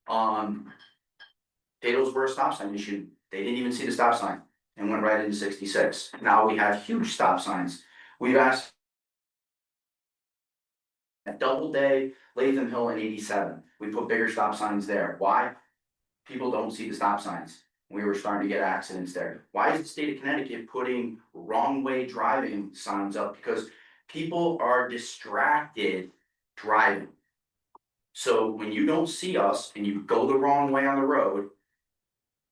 fatals were a stop sign issue. They didn't even see the stop sign and went right into 66. Now we have huge stop signs. We've asked at Doubleday, Latham Hill and 87. We put bigger stop signs there. Why? People don't see the stop signs. We were starting to get accidents there. Why is the state of Connecticut putting wrong way driving signs up? Because people are distracted driving. So when you don't see us and you go the wrong way on the road,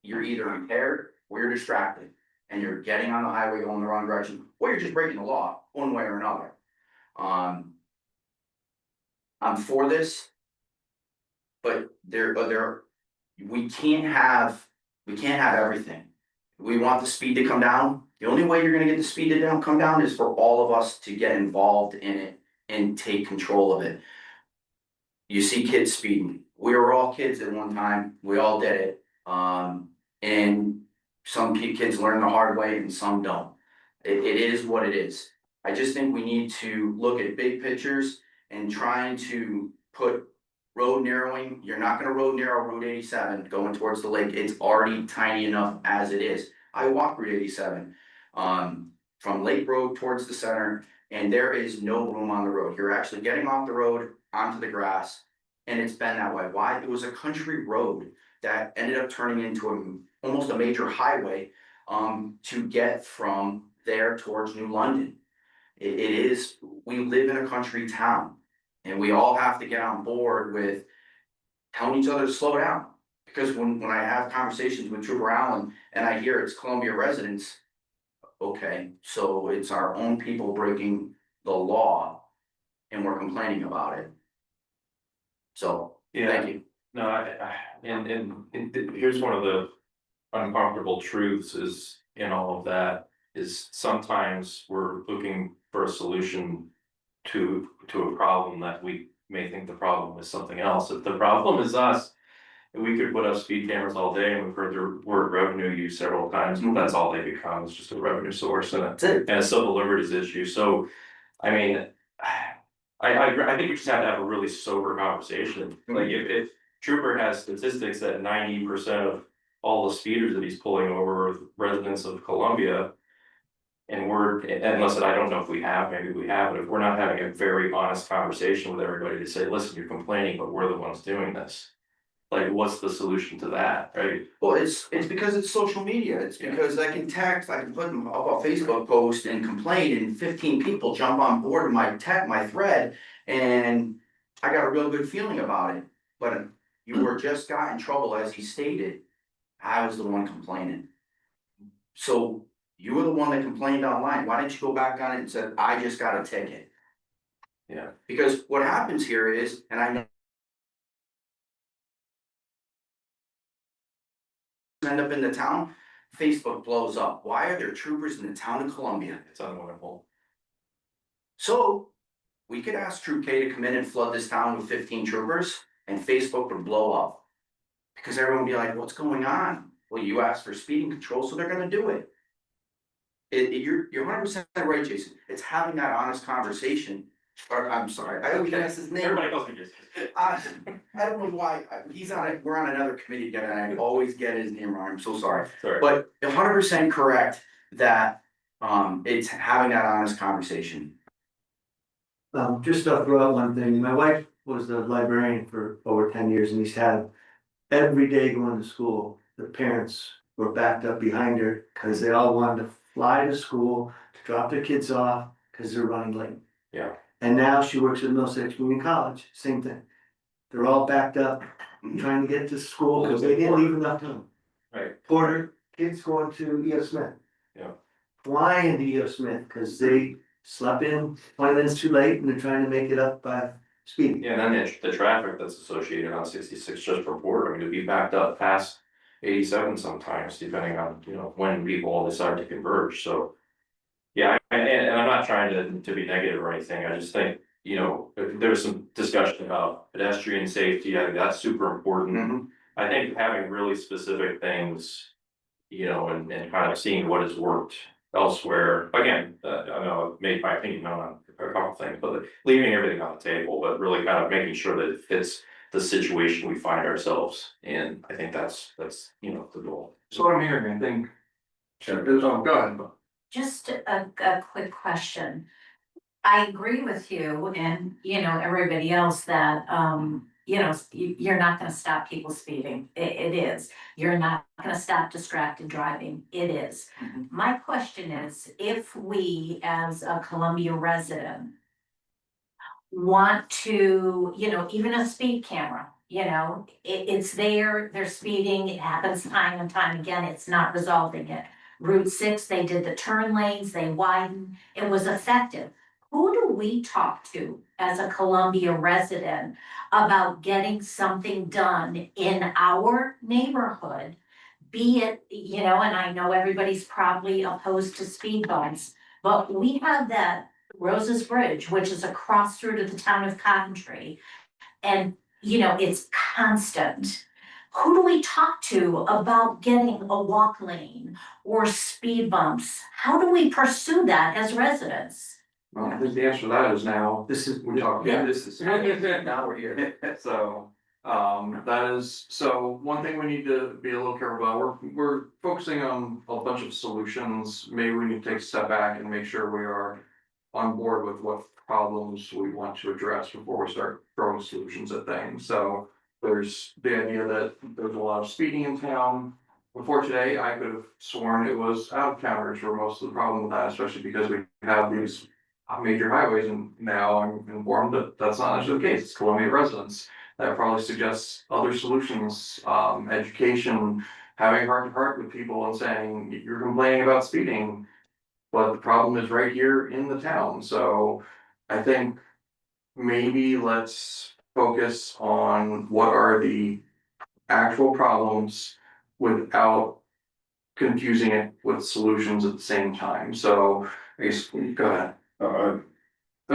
you're either impaired or you're distracted and you're getting on the highway going the wrong direction, or you're just breaking the law one way or another. I'm for this, but we can't have everything. We want the speed to come down. The only way you're gonna get the speed to come down is for all of us to get involved in it and take control of it. You see kids speeding. We were all kids at one time. We all did it. And some kids learn the hard way and some don't. It is what it is. I just think we need to look at big pictures and trying to put road narrowing. You're not gonna road narrow Route 87 going towards the lake. It's already tiny enough as it is. I walk Route 87 from Lake Road towards the center, and there is no room on the road. You're actually getting off the road onto the grass, and it's been that way. Why? It was a country road that ended up turning into almost a major highway to get from there towards New London. It is, we live in a country town. And we all have to get on board with telling each other to slow down. Because when I have conversations with Trooper Allen and I hear it's Columbia residents, okay, so it's our own people breaking the law and we're complaining about it. So, thank you. No, and here's one of the uncomfortable truths is in all of that is sometimes we're looking for a solution to a problem that we may think the problem is something else. If the problem is us, we could put up speed cameras all day and we've heard the word revenue used several times, but that's all they become, is just a revenue source and a civil liberties issue. So, I mean, I think we just have to have a really sober conversation. Like if Trooper has statistics that 90% of all the speeders that he's pulling over are residents of Columbia. And listen, I don't know if we have, maybe we have, but if we're not having a very honest conversation with everybody to say, listen, you're complaining, but we're the ones doing this. Like, what's the solution to that, right? Well, it's because it's social media. It's because I can text, I can put them up a Facebook post and complain, and 15 people jump on board of my thread, and I got a real good feeling about it. But you were just got in trouble, as he stated. I was the one complaining. So you were the one that complained online. Why didn't you go back on it and said, I just got a ticket? Yeah. Because what happens here is, and I know end up in the town, Facebook blows up. Why are there troopers in the town of Columbia? It's unwinnable. So we could ask Troop K to come in and flood this town with 15 troopers and Facebook would blow up. Because everyone would be like, what's going on? Well, you asked for speeding control, so they're gonna do it. You're 100% right, Jason. It's having that honest conversation. Or, I'm sorry, I don't guess his name. Everybody calls me Jason. I don't know why, he's on it, we're on another committee together, and I always get his name wrong, I'm so sorry. Sorry. But 100% correct that, it's having that honest conversation. Just to throw out one thing, my wife was the librarian for over 10 years and used to have every day going to school, the parents were backed up behind her because they all wanted to fly to school to drop their kids off because they're running late. Yeah. And now she works at Middlesex Community College, same thing. They're all backed up trying to get to school because they didn't leave enough time. Right. Porter, kids going to E.O. Smith. Yeah. Flying to E.O. Smith because they slept in 20 minutes too late and they're trying to make it up by speeding. Yeah, and then the traffic that's associated on 66 just for Porter, I mean, to be backed up past 87 sometimes, depending on, you know, when people all decide to converge, so. Yeah, and I'm not trying to be negative or anything, I just think, you know, there's some discussion about pedestrian safety, I think that's super important. I think having really specific things, you know, and kind of seeing what has worked elsewhere, again, I know I've made my opinion on a couple things, but leaving everything on the table, but really kind of making sure that it fits the situation we find ourselves in. I think that's, you know, the goal. So what I'm hearing, I think. Sure. Go ahead, but. Just a quick question. I agree with you and, you know, everybody else that, you know, you're not gonna stop people speeding. It is. You're not gonna stop distracted driving. It is. My question is, if we, as a Columbia resident, want to, you know, even a speed camera, you know, it's there, they're speeding, it happens time and time again, it's not resolving it. Route 6, they did the turn lanes, they widened, it was effective. Who do we talk to as a Columbia resident about getting something done in our neighborhood? Be it, you know, and I know everybody's probably opposed to speed bumps, but we have that Rose's Bridge, which is across through to the town of Coventry. And, you know, it's constant. Who do we talk to about getting a walk lane or speed bumps? How do we pursue that as residents? Well, I think the answer to that is now, This is, we talked. Yeah. This is. Now we're here. So, that is, so one thing we need to be a little careful about, we're focusing on a bunch of solutions. Maybe we need to take a step back and make sure we are on board with what problems we want to address before we start throwing solutions at things. So there's the idea that there's a lot of speeding in town. Before today, I could have sworn it was out of towners were most of the problem with that, especially because we have these major highways, and now I'm informed that that's not actually the case. It's Columbia residents. That probably suggests other solutions, education, having heart to heart with people and saying, you're complaining about speeding, but the problem is right here in the town. So I think maybe let's focus on what are the actual problems without confusing it with solutions at the same time. So I guess, go ahead.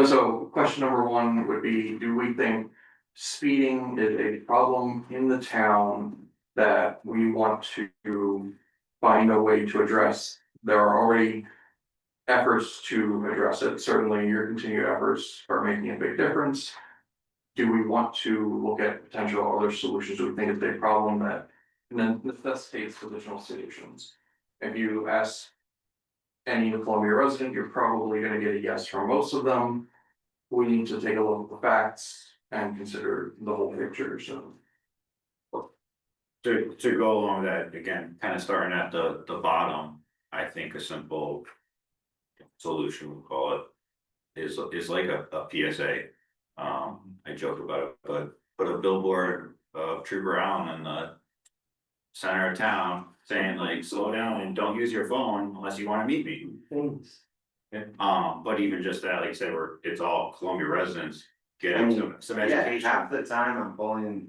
So question number one would be, do we think speeding is a problem in the town that we want to find a way to address? There are already efforts to address it. Certainly your continued efforts are making a big difference. Do we want to look at potential other solutions? Do we think it's a problem that, and then necessitates additional solutions? If you ask any Columbia resident, you're probably gonna get a yes from most of them. We need to take a look at the facts and consider the whole picture, so. To go along that, again, kind of starting at the bottom, I think a simple solution, we'll call it, is like a PSA. I joke about it, but put a billboard of Trooper Allen in the center of town saying like, slow down and don't use your phone unless you want to meet me. things. But even just that, like I said, it's all Columbia residents getting some Yeah, education. half the time I'm pulling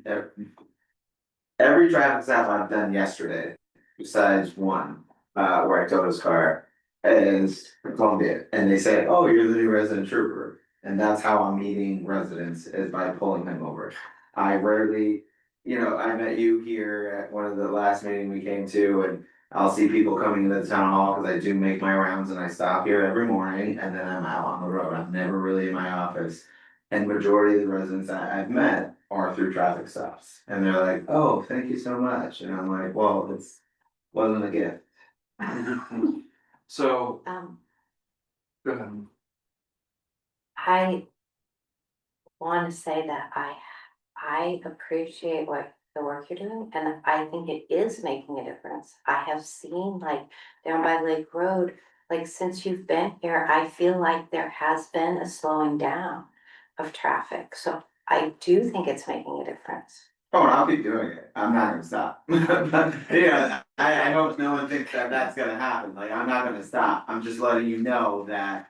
every traffic stop I've done yesterday, besides one, where I towed his car, is Columbia, and they say, oh, you're the new resident trooper. And that's how I'm meeting residents, is by pulling them over. I rarely, I met you here at one of the last meeting we came to, and I'll see people coming into the town hall, cause I do make my rounds and I stop here every morning, and then I'm out on the road, I'm never really in my office. And majority of the residents that I've met are through traffic stops, and they're like, oh, thank you so much, and I'm like, well, it's, wasn't a gift. So, Um, go ahead. I want to say that I appreciate the work you're doing, and I think it is making a difference. I have seen like down by Lake Road, like since you've been here, I feel like there has been a slowing down of traffic, so I do think it's making a difference. Oh, and I'll keep doing it, I'm not gonna stop. But, yeah, I hope no one thinks that that's gonna happen, like, I'm not gonna stop, I'm just letting you know that.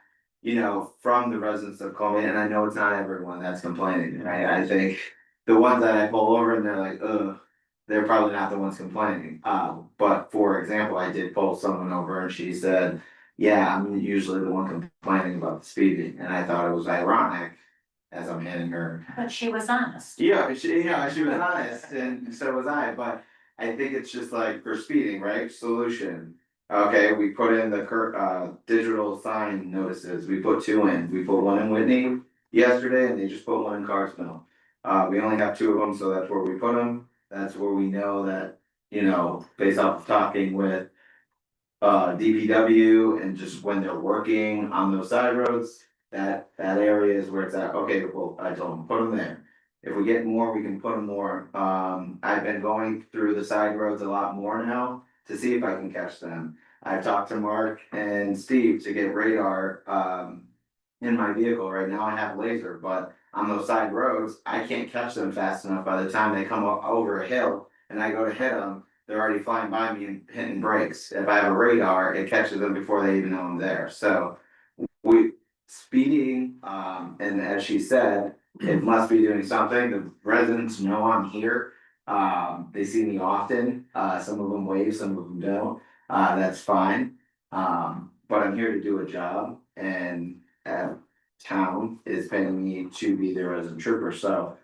From the residents of Columbia, and I know it's not everyone that's complaining, I think. The ones that I pull over and they're like, ugh, they're probably not the ones complaining, but for example, I did pull someone over and she said. Yeah, I'm usually the one complaining about the speeding, and I thought it was ironic. As I'm hitting her. But she was honest. Yeah, she was honest, and so was I, but I think it's just like for speeding, right, solution. Okay, we put in the digital sign notices, we put 2 in, we put 1 in Whitney yesterday, and they just put 1 in Carsville. We only have 2 of them, so that's where we put them, that's where we know that, based off of talking with. DPW and just when they're working on those side roads, that area is where it's at, okay, well, I told them, put them there. If we get more, we can put them more, I've been going through the side roads a lot more now to see if I can catch them. I've talked to Mark and Steve to get radar, in my vehicle, right now I have laser, but on those side roads, I can't catch them fast enough by the time they come up over a hill and I go to hit them. They're already flying by me and hitting brakes. If I have a radar, it catches them before they even know I'm there. So speeding, and as she said, it must be doing something. The residents know I'm here. They see me often. Some of them wave, some of them don't. That's fine. But I'm here to do a job, and town is paying me to be their resident trooper. So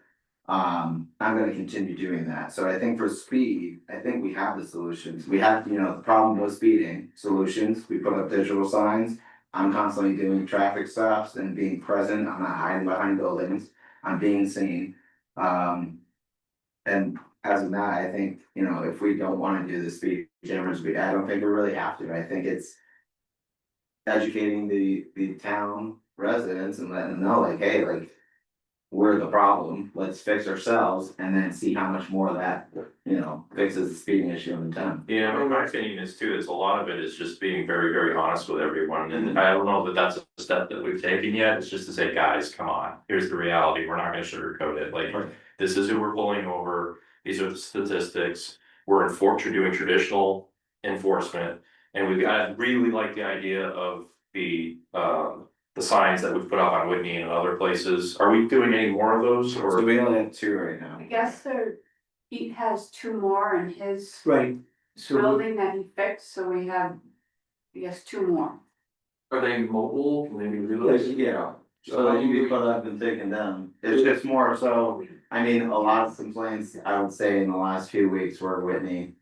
I'm gonna continue doing that. So I think for speed, I think we have the solutions. We have, the problem was speeding solutions. We put up digital signs. I'm constantly doing traffic stops and being present. I'm not hiding behind buildings. I'm being seen. And as of that, I think, if we don't wanna do the speed cameras, I don't think we really have to. I think it's educating the town residents and letting them know, like, hey, like, we're the problem, let's fix ourselves, and then see how much more of that, fixes the speeding issue in the town. Yeah, my opinion is too, is a lot of it is just being very, very honest with everyone, and I don't know that that's a step that we've taken yet, it's just to say, guys, come on, here's the reality, we're not gonna sugarcoat it, like. This is who we're pulling over, these are the statistics, we're doing traditional enforcement. And I really like the idea of the signs that we've put up on Whitney and other places, are we doing any more of those, So or? we only have 2 right now. I guess he has 2 more in his Right, so building that he fixed, so we have, I guess, 2 more. Are they mobile? Can they be Like, relocated? so that you can put up and taken down, it's just more so, I mean, a lot of complaints, I would say in the last few weeks were Whitney.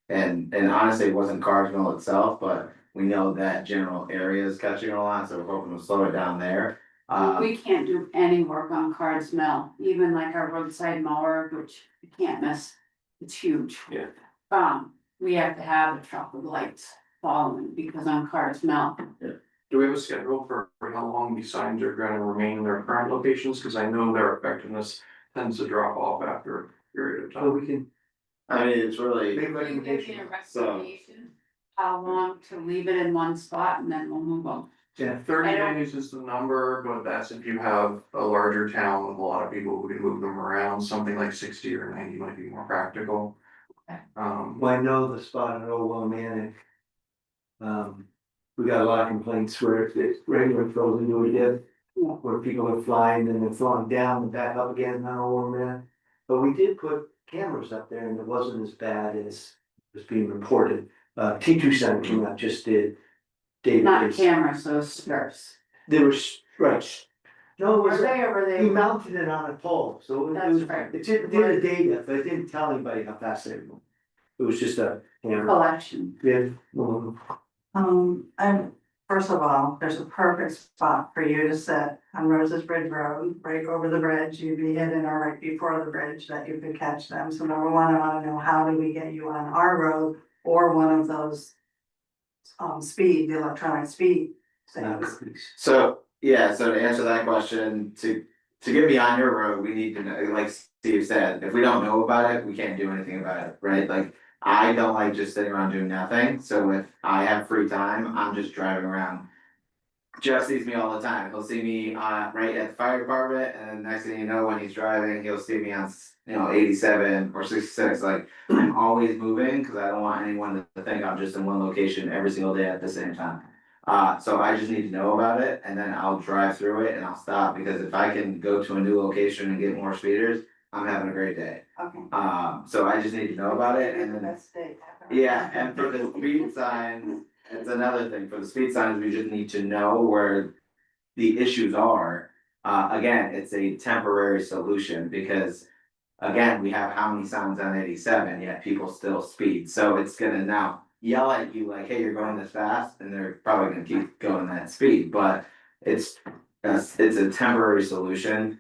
And honestly, it wasn't Carsville itself, but we know that general area is catching a lot, so we're hoping to slow it down there. We can't do any work on Cards Mill, even like our roadside mower, which you can't miss, it's huge. Yeah. We have to have a truck with lights following, because on Cards Mill, Do we have a schedule for how long these signs are gonna remain in their current locations? Cause I know their effectiveness tends to drop off after a period of so time. we can, I mean, it's really, big you give me recommendation, a So- recommendation, how long to leave it in one spot, and then we'll move on. yeah. 30 I don't- days is the number, but that's if you have a larger town with a lot of people who can move them around, something like 60 or 90 might be more practical. Well, I know the spot in Old Willimantic. We got a lot of complaints where it's regular frozen into a dip. Yeah. Where people are flying and they're flying down and back up again on Old Willimantic. But we did put cameras up there and it wasn't as bad as was being reported. T2 Center came out, just did. David Not did- cameras, those strips. There was, right. No, it Were was, they or were he they? mounted it on a pole, so it That's was, right. it did the data, but it didn't tell anybody how fast they were. It was just a camera. Collection. Yeah. And first of all, there's a perfect spot for you to sit on Roses Bridge Road, right over the bridge, you'd be hidden or right before the bridge that you could catch them. So number one, I wanna know, how do we get you on our road or one of those the electronic speed things? So, yeah, so to answer that question, to get me on your road, we need to know, like Steve said, if we don't know about it, we can't do anything about it, right? Like, I don't like just sitting around doing nothing, so if I have free time, I'm just driving around. Jeff sees me all the time, he'll see me right at the fire department, and then next thing you know, when he's driving, he'll see me on, 87 or 66, like, I'm always moving, cause I don't want anyone to think I'm just in one location every single day at the same time. So I just need to know about it, and then I'll drive through it and I'll stop, because if I can go to a new location and get more speeders, I'm having a great day. Okay. So I just need to know about it, and then, Best day ever. yeah, and for the speed signs, it's another thing, for the speed signs, we just need to know where the issues are. Again, it's a temporary solution, because again, we have how many signs on 87, yet people still speed, so it's gonna now yell at you like, hey, you're going this fast, and they're probably gonna keep going that speed, but it's a temporary solution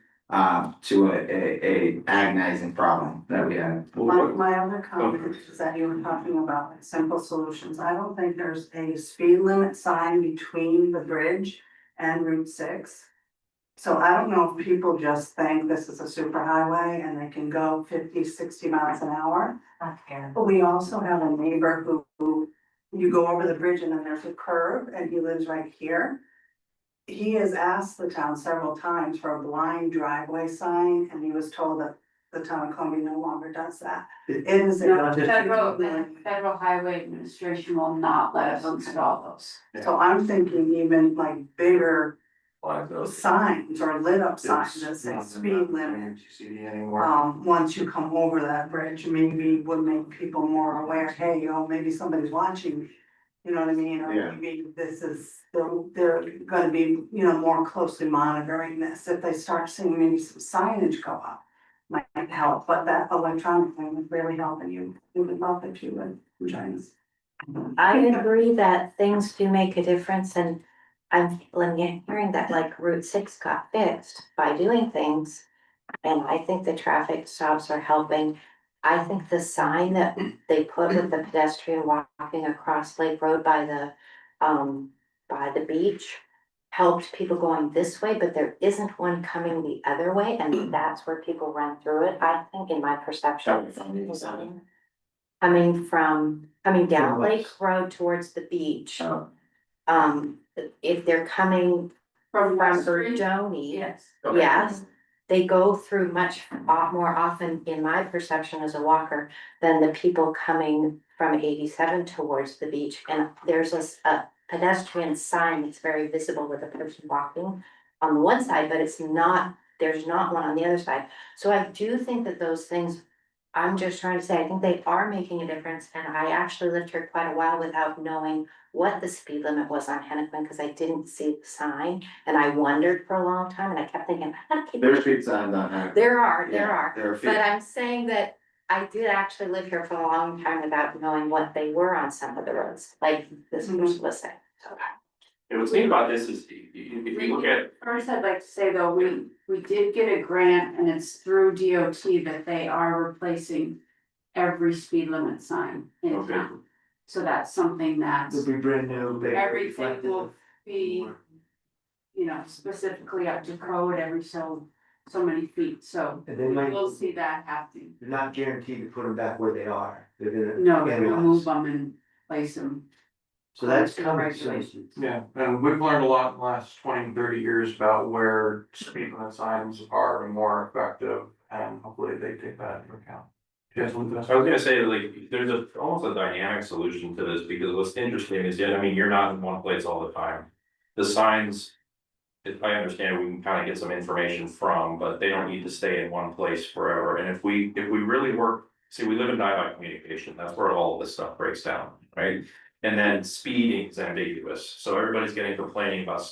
to a agonizing problem that we have. My other comment is that you were talking about like simple solutions. I don't think there's a speed limit sign between the bridge and Route 6. So I don't know if people just think this is a super highway and they can go 50, 60 miles an hour. Not fair. But we also have a neighbor who you go over the bridge and then there's a curve and he lives right here. He has asked the town several times for a blind driveway sign, and he was told that the town of Columbia no longer does that. It is. No, Federal Highway Administration will not let us install those. So I'm thinking even like bigger signs or lit up signs that say speed limit. Once you come over that bridge, maybe would make people more aware, hey, maybe somebody's watching me. You know what I mean? Or Yeah. maybe this is, they're gonna be, more closely monitoring this. If they start seeing maybe some signage go up, might help, but that electronic thing would really help, and you would love if you would join us. I agree that things do make a difference, and I'm hearing that like Route 6 got fixed by doing things. And I think the traffic stops are helping. I think the sign that they put with the pedestrian walking across Lake Road by the beach helped people going this way, but there isn't one coming the other way, and that's where people run through it, I think, in my perception. Coming down Lake Road towards the beach. If they're coming from Erdoney, Yes. yes, they go through much more often, in my perception as a walker, than the people coming from 87 towards the beach. And there's a pedestrian sign that's very visible with a person walking on the one side, but there's not one on the other side. So I do think that those things, I'm just trying to say, I think they are making a difference. And I actually lived here quite a while without knowing what the speed limit was on Hennepin, because I didn't see the sign, and I wondered for a long time, and I kept thinking, I gotta keep. There's speed signs on there. There are, There are a few. but I'm saying that I did actually live here for a long time without knowing what they were on some of the roads, like this person was saying, so. And what's neat about this is, if you look at, First, I'd like to say though, we did get a grant and it's through DOT that they are replacing every speed limit sign in Okay. town. So that's something that It'll be brand new, big. everything will be, specifically up to code every so many feet, so And they might, we'll see that happening. they're not guaranteed to put them back where they are. They're gonna. No, they're gonna move analyze. them and place them. So that's to coming soon. regulations. Yeah, and we've learned a lot in the last 20, 30 years about where speed limit signs are more effective, and hopefully they take that into account. Yes, I was gonna say, like, there's almost a dynamic solution to this, because what's interesting is, you're not in one place all the time. The signs, if I understand, we can kind of get some information from, but they don't need to stay in one place forever. And if we really work, see, we live in dialogue communication, that's where all of this stuff breaks down. right? And then speeding is ambiguous, so everybody's getting complaints about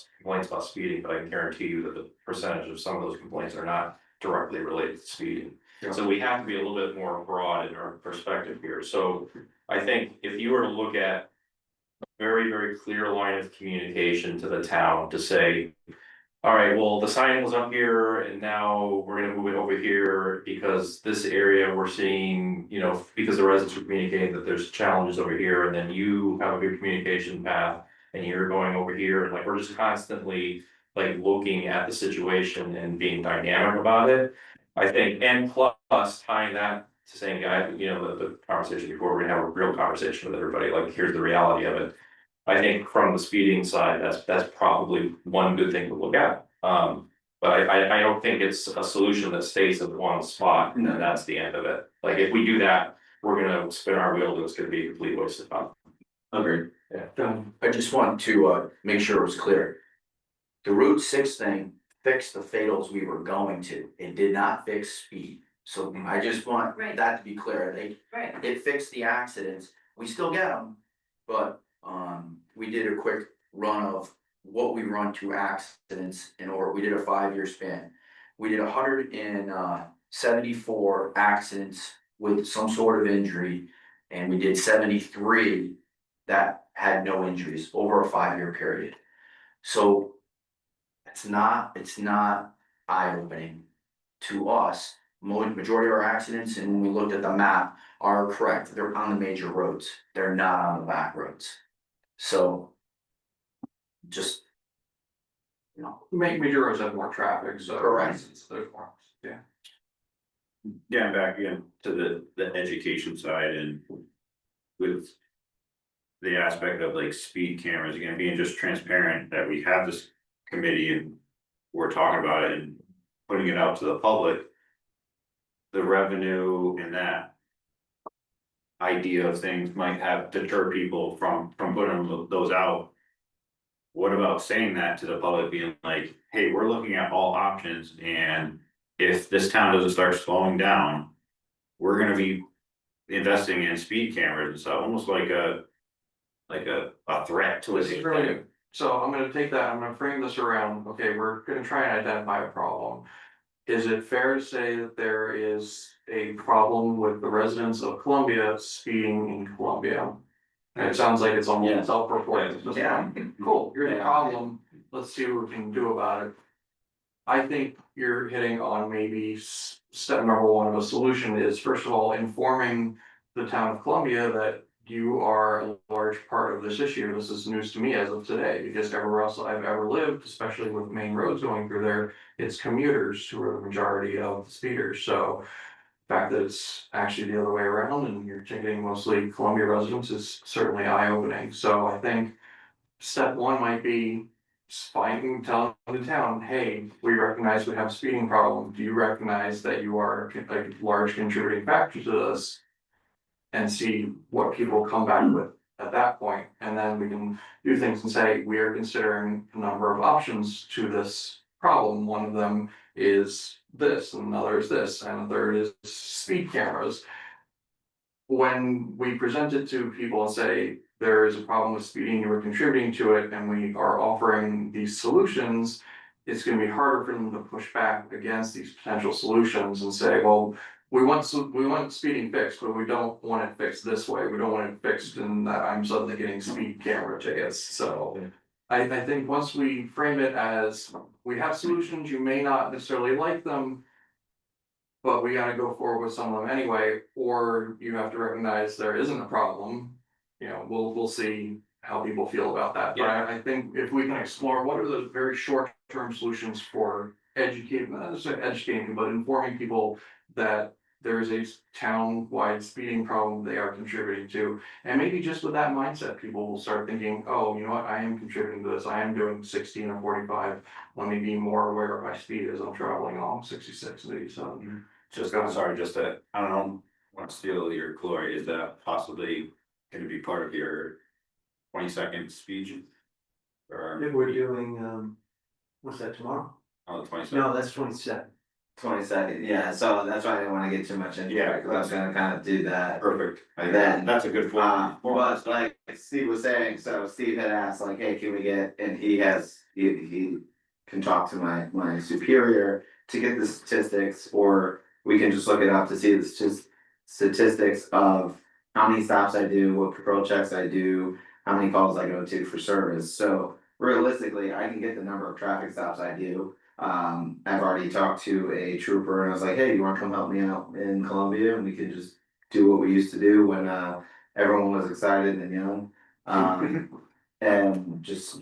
speeding, but I can guarantee you that the percentage of some of those complaints are not directly related to speeding. Yeah. So we have to be a little bit more broad in our perspective here, so I think if you were to look at very, very clear line of communication to the town to say, all right, well, the sign was up here and now we're gonna move it over here because this area we're seeing, you know, because the residents are communicating that there's challenges over here, and then you have a good communication path and you're going over here, and like, we're just constantly like looking at the situation and being dynamic about it. I think, and plus tying that to saying, guys, you know, the conversation before, we're gonna have a real conversation with everybody, like, here's the reality of it. I think from the speeding side, that's probably one good thing to look at. But I don't think it's a solution that stays in one spot and then that's the end of it. Like, if we do that, we're gonna spin our wheels and it's gonna be a complete waste of time. Agreed. Yeah. I just want to make sure it was clear. The Route 6 thing fixed the fatals we were going to. It did not fix speed. So I just want Right. that to be clear. Right. It fixed the accidents. We still get them, but we did a quick run of what we run to accidents in order. We did a 5-year span. We did 174 accidents with some sort of injury, and we did 73 that had no injuries over a 5-year period. So it's not eye-opening to us. Majority of our accidents, and when we looked at the map, are correct. They're on the major roads. They're not on the back roads. So just, you know, Major roads have more traffic, so. Correct. There's more, yeah. Yeah, and back again to the education side and with the aspect of like speed cameras, again, being just transparent that we have this committee and we're talking about it and putting it out to the public. The revenue and that idea of things might have deter people from putting those out. What about saying that to the public, being like, hey, we're looking at all options, and if this town doesn't start slowing down, we're gonna be investing in speed cameras and stuff, almost like a threat to This is it. really good. So I'm gonna take that, I'm gonna frame this around, okay, we're gonna try and identify a problem. Is it fair to say that there is a problem with the residents of Columbia speeding in Columbia? And it sounds like it's Yeah. almost self-reported at this Yeah. point. Cool, you're the Yeah. problem, let's see what we can do about it. I think you're hitting on maybe step number one of a solution is, first of all, informing the town of Columbia that you are a large part of this issue. This is news to me as of today, because everywhere else I've ever lived, especially with main roads going through there, it's commuters who are the majority of the speeders. So the fact that it's actually the other way around and you're ticketing mostly Columbia residents is certainly eye-opening. So I think step one might be telling the town, hey, we recognize we have a speeding problem. Do you recognize that you are a large contributing factor to this? And see what people come back with at that point, and then we can do things and say, we are considering a number of options to this problem. One of them is this, and another is this, and a third is speed cameras. When we present it to people and say, there is a problem with speeding, you are contributing to it, and we are offering these solutions, it's gonna be harder for them to push back against these potential solutions and say, well, we want speeding fixed, but we don't want it fixed this way. We don't want it fixed in that I'm suddenly getting speed camera tickets. So I think once we frame it as, we have solutions, you may not necessarily like them, but we gotta go forward with some of them anyway, or you have to recognize there isn't a problem. You know, we'll see how people feel about that. But I think if we can explore what are the very short-term solutions for educating, not necessarily educating, but informing people that there is a town-wide speeding problem they are contributing to. And maybe just with that mindset, people will start thinking, oh, you know what, I am contributing to this, I am doing 16 or 45. Let me be more aware of my speed as I'm traveling along 66 and 87. Just, I'm sorry, just that, I don't want to steal your glory, is that possibly gonna be part of your 20-second speech? Or If we're doing, what's that, tomorrow? on the 22nd? No, that's 27th. 22nd, yeah, so that's why I didn't wanna get too much into it, cause I was gonna kind of do that. Perfect. Then, That's a good but form. like Steve was saying, so Steve had asked like, hey, can we get, and he can talk to my superior to get the statistics, or we can just look it up to see the statistics of how many stops I do, what patrol checks I do, how many calls I go to for service, so realistically, I can get the number of traffic stops I do. I've already talked to a trooper and I was like, hey, you wanna come help me out in Columbia, and we could just do what we used to do when everyone was excited and young. And just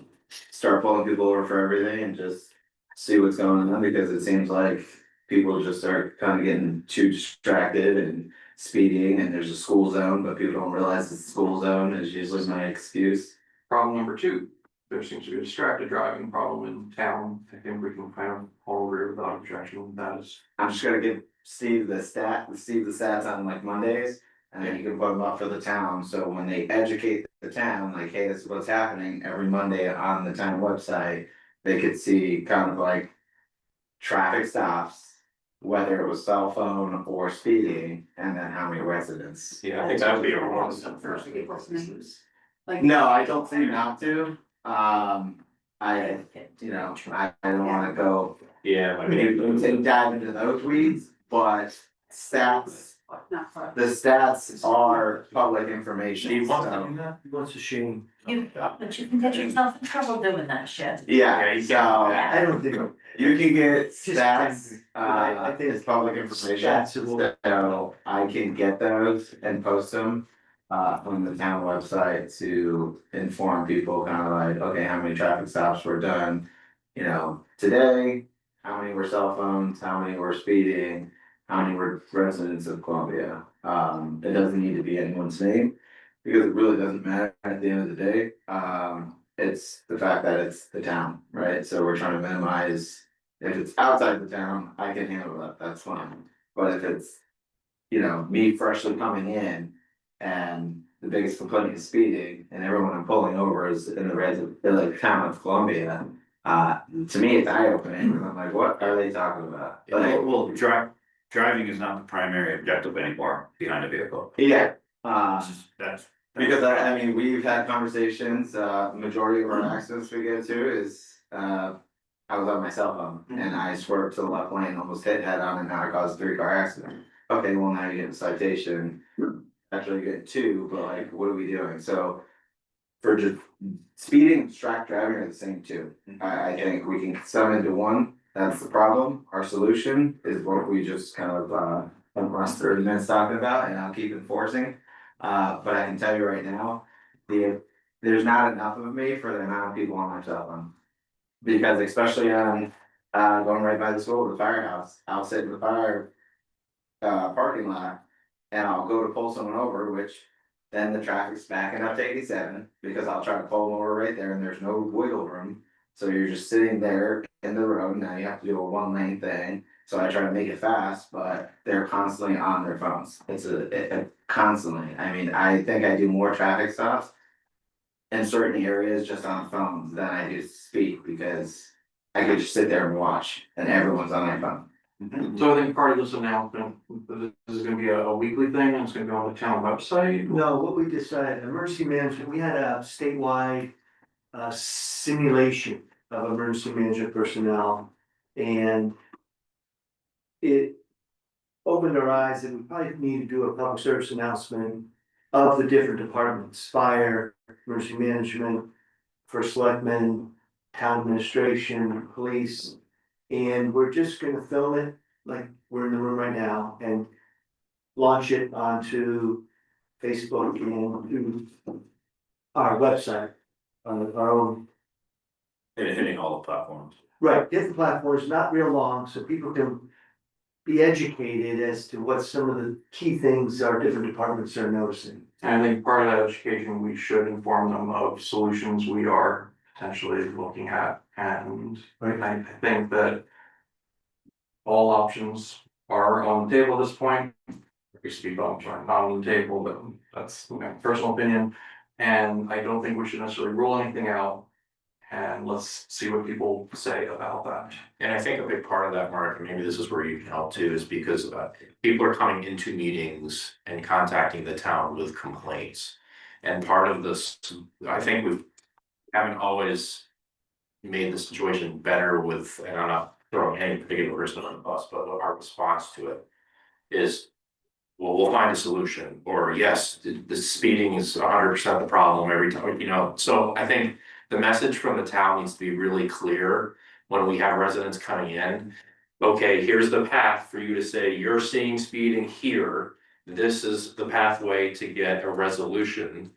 start pulling people over for everything and just see what's going on, because it seems like people just are kind of getting too distracted and speeding, and there's a school zone, but people don't realize it's a school zone is usually my excuse. Problem number two, there seems to be a distracted driving problem in town. I think we can kind of all agree without objection, that is. I'm just gonna give Steve the stats on like Mondays, and then you can put them up for the town, so when they educate the town, like, hey, this is what's happening every Monday on the town website. They could see kind of like traffic stops, whether it was cell phone or speeding, and then how many residents. Yeah, I think that would be a wrong. Like. No, I don't think not to, I don't wanna go Yeah, I mean, dive into those weeds, but stats, Not far. the stats are public information, Steve wants to so. do that? What's a shame. But you can get yourself in trouble doing that shit. Yeah, so I don't think. you can get Just stats, I think it's public information, stats will- so I can get those and post them. On the town website to inform people kind of like, okay, how many traffic stops were done, today. How many were cell phones, how many were speeding, how many were residents of Columbia, it doesn't need to be anyone's name. Because it really doesn't matter at the end of the day, it's the fact that it's the town, right, so we're trying to minimize. If it's outside the town, I can handle that, that's fine, but if it's, me freshly coming in. And the biggest complaint is speeding, and everyone I'm pulling over is in the town of Columbia. To me, it's eye opening, I'm like, what are they talking about? well, driving is not the primary objective anymore behind a vehicle. Yeah, That's. because I mean, we've had conversations, majority of our accidents we get to is, I was on my cell phone and I swerved to the left lane, almost hit head on, and now I caused a 3-car accident. Okay, well, now you get a citation. Actually, you get 2, but like, what are we doing? So for just speeding and distract driving are the same too. I think we can sum into one, that's the problem. Our solution is what we just kind of last 30 minutes talking about, and I'll keep enforcing. But I can tell you right now, there's not enough of me for the amount of people on my cell phone. Because especially on going right by the school, the firehouse, I'll sit in the fire parking lot. And I'll go to pull someone over, which then the traffic's backing up to 87, because I'll try to pull them over right there and there's no wiggle room. So you're just sitting there in the road, now you have to do a 1-lane thing, so I try to make it fast, but they're constantly on their phones. It's constantly, I mean, I think I do more traffic stops. In certain areas just on phones than I do speed, because I could just sit there and watch and everyone's on their phone. So I think part of this announcement, this is gonna be a weekly thing, and it's gonna go on the town website. No, what we decided, emergency management, we had a statewide simulation of emergency management personnel. And it opened our eyes that we probably need to do a public service announcement of the different departments, fire, emergency management, first selectmen, town administration, police. And we're just gonna film it like we're in the room right now and launch it onto Facebook and to our website, on our own. Hitting all the platforms. Right, different platforms, not real long, so people can be educated as to what some of the key things our different departments are noticing. And I think part of that education, we should inform them of solutions we are potentially looking at, and I think that. All options are on the table at this point. Speed bumps are not on the table, but that's my personal opinion. And I don't think we should necessarily rule anything out. And let's see what people say about that. And I think a big part of that, Mark, and maybe this is where you can help too, is because people are coming into meetings and contacting the town with complaints. And part of this, I think we haven't always made the situation better with, and I'm not throwing any particular person on the bus, but our response to it is, well, we'll find a solution, or yes, the speeding is 100% the problem every time, you know. So I think the message from the town needs to be really clear when we have residents coming in. Okay, here's the path for you to say, you're seeing speeding here. This is the pathway to get a resolution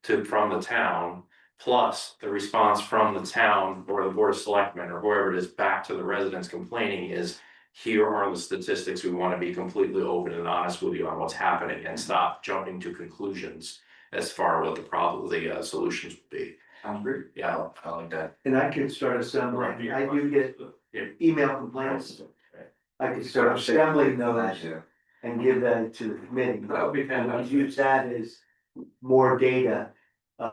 from the town. Plus the response from the town or the board of selectmen or whoever it is back to the residents complaining is, here are the statistics. We want to be completely open and honest with you on what's happening and stop jumping to conclusions as far as what the solutions would be. Sounds great. Yeah, I like that. And I could start assembling, I do get email complaints, I could start assembling those and give that to the committee. That would be And fantastic. use that as more data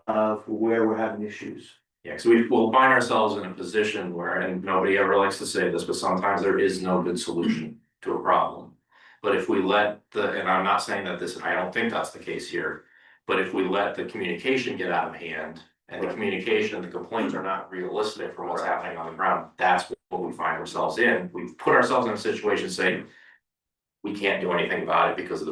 of where we're having issues. Yeah, so we'll find ourselves in a position where, and nobody ever likes to say this, but sometimes there is no good solution to a problem. But if we let and I'm not saying that I don't think that's the case here, but if we let the communication get out of hand and the communication, the complaints are not realistic from what's happening on the ground, that's what we find ourselves in. We've put ourselves in a situation saying we can't do anything about it because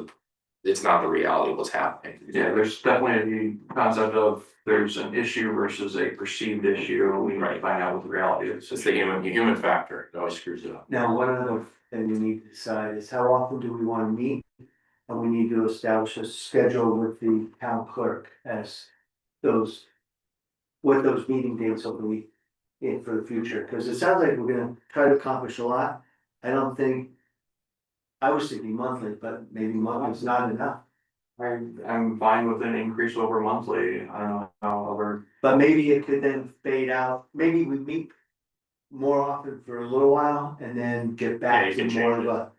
it's not the reality of what's happening. Yeah, there's definitely the concept of there's an issue versus a perceived issue, and we need to find out what the reality is. It's the human factor that always screws it up. Now, one other thing we need to decide is how often do we wanna meet? And we need to establish a schedule with the town clerk as what those meeting dates will be in for the future, cause it sounds like we're gonna try to accomplish a lot. I don't think, I was thinking monthly, but maybe monthly is not enough. I'm fine with an increase over monthly, I don't know how other, But maybe it could then fade out, maybe we meet more often for a little while and then get Yeah, back you to can more change of a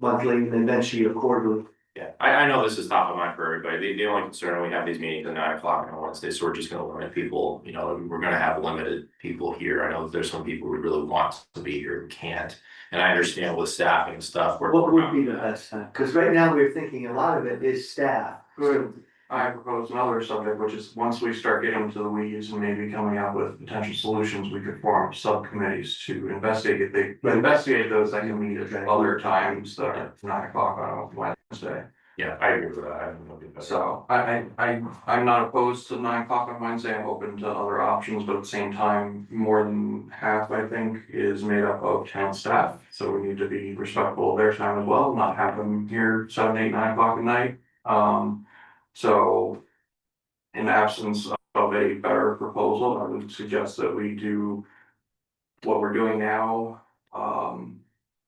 monthly and eventually a quarterly. Yeah, I know this is top of mind for everybody. The only concern, we have these meetings at 9 o'clock on Wednesday, so we're just gonna limit people, you know, we're gonna have limited people here. I know that there's some people who really want to be here and can't. And I understand with staffing and stuff. What would be the best time? Cause right now we're thinking a lot of it is staff. Good. I propose another subject, which is once we start getting to the weeds and maybe coming up with potential solutions, we could form subcommittees to investigate. If they investigate those, I can meet at other times, that are 9 o'clock on Wednesday. Yeah, I agree with that. I don't know. So I'm not opposed to 9 o'clock on Wednesday. I'm open to other options, but at the same time, more than half, I think, is made up of town staff. So we need to be respectful of their time as well, not have them here 7, 8, 9 o'clock at night. So in absence of a better proposal, I would suggest that we do what we're doing now.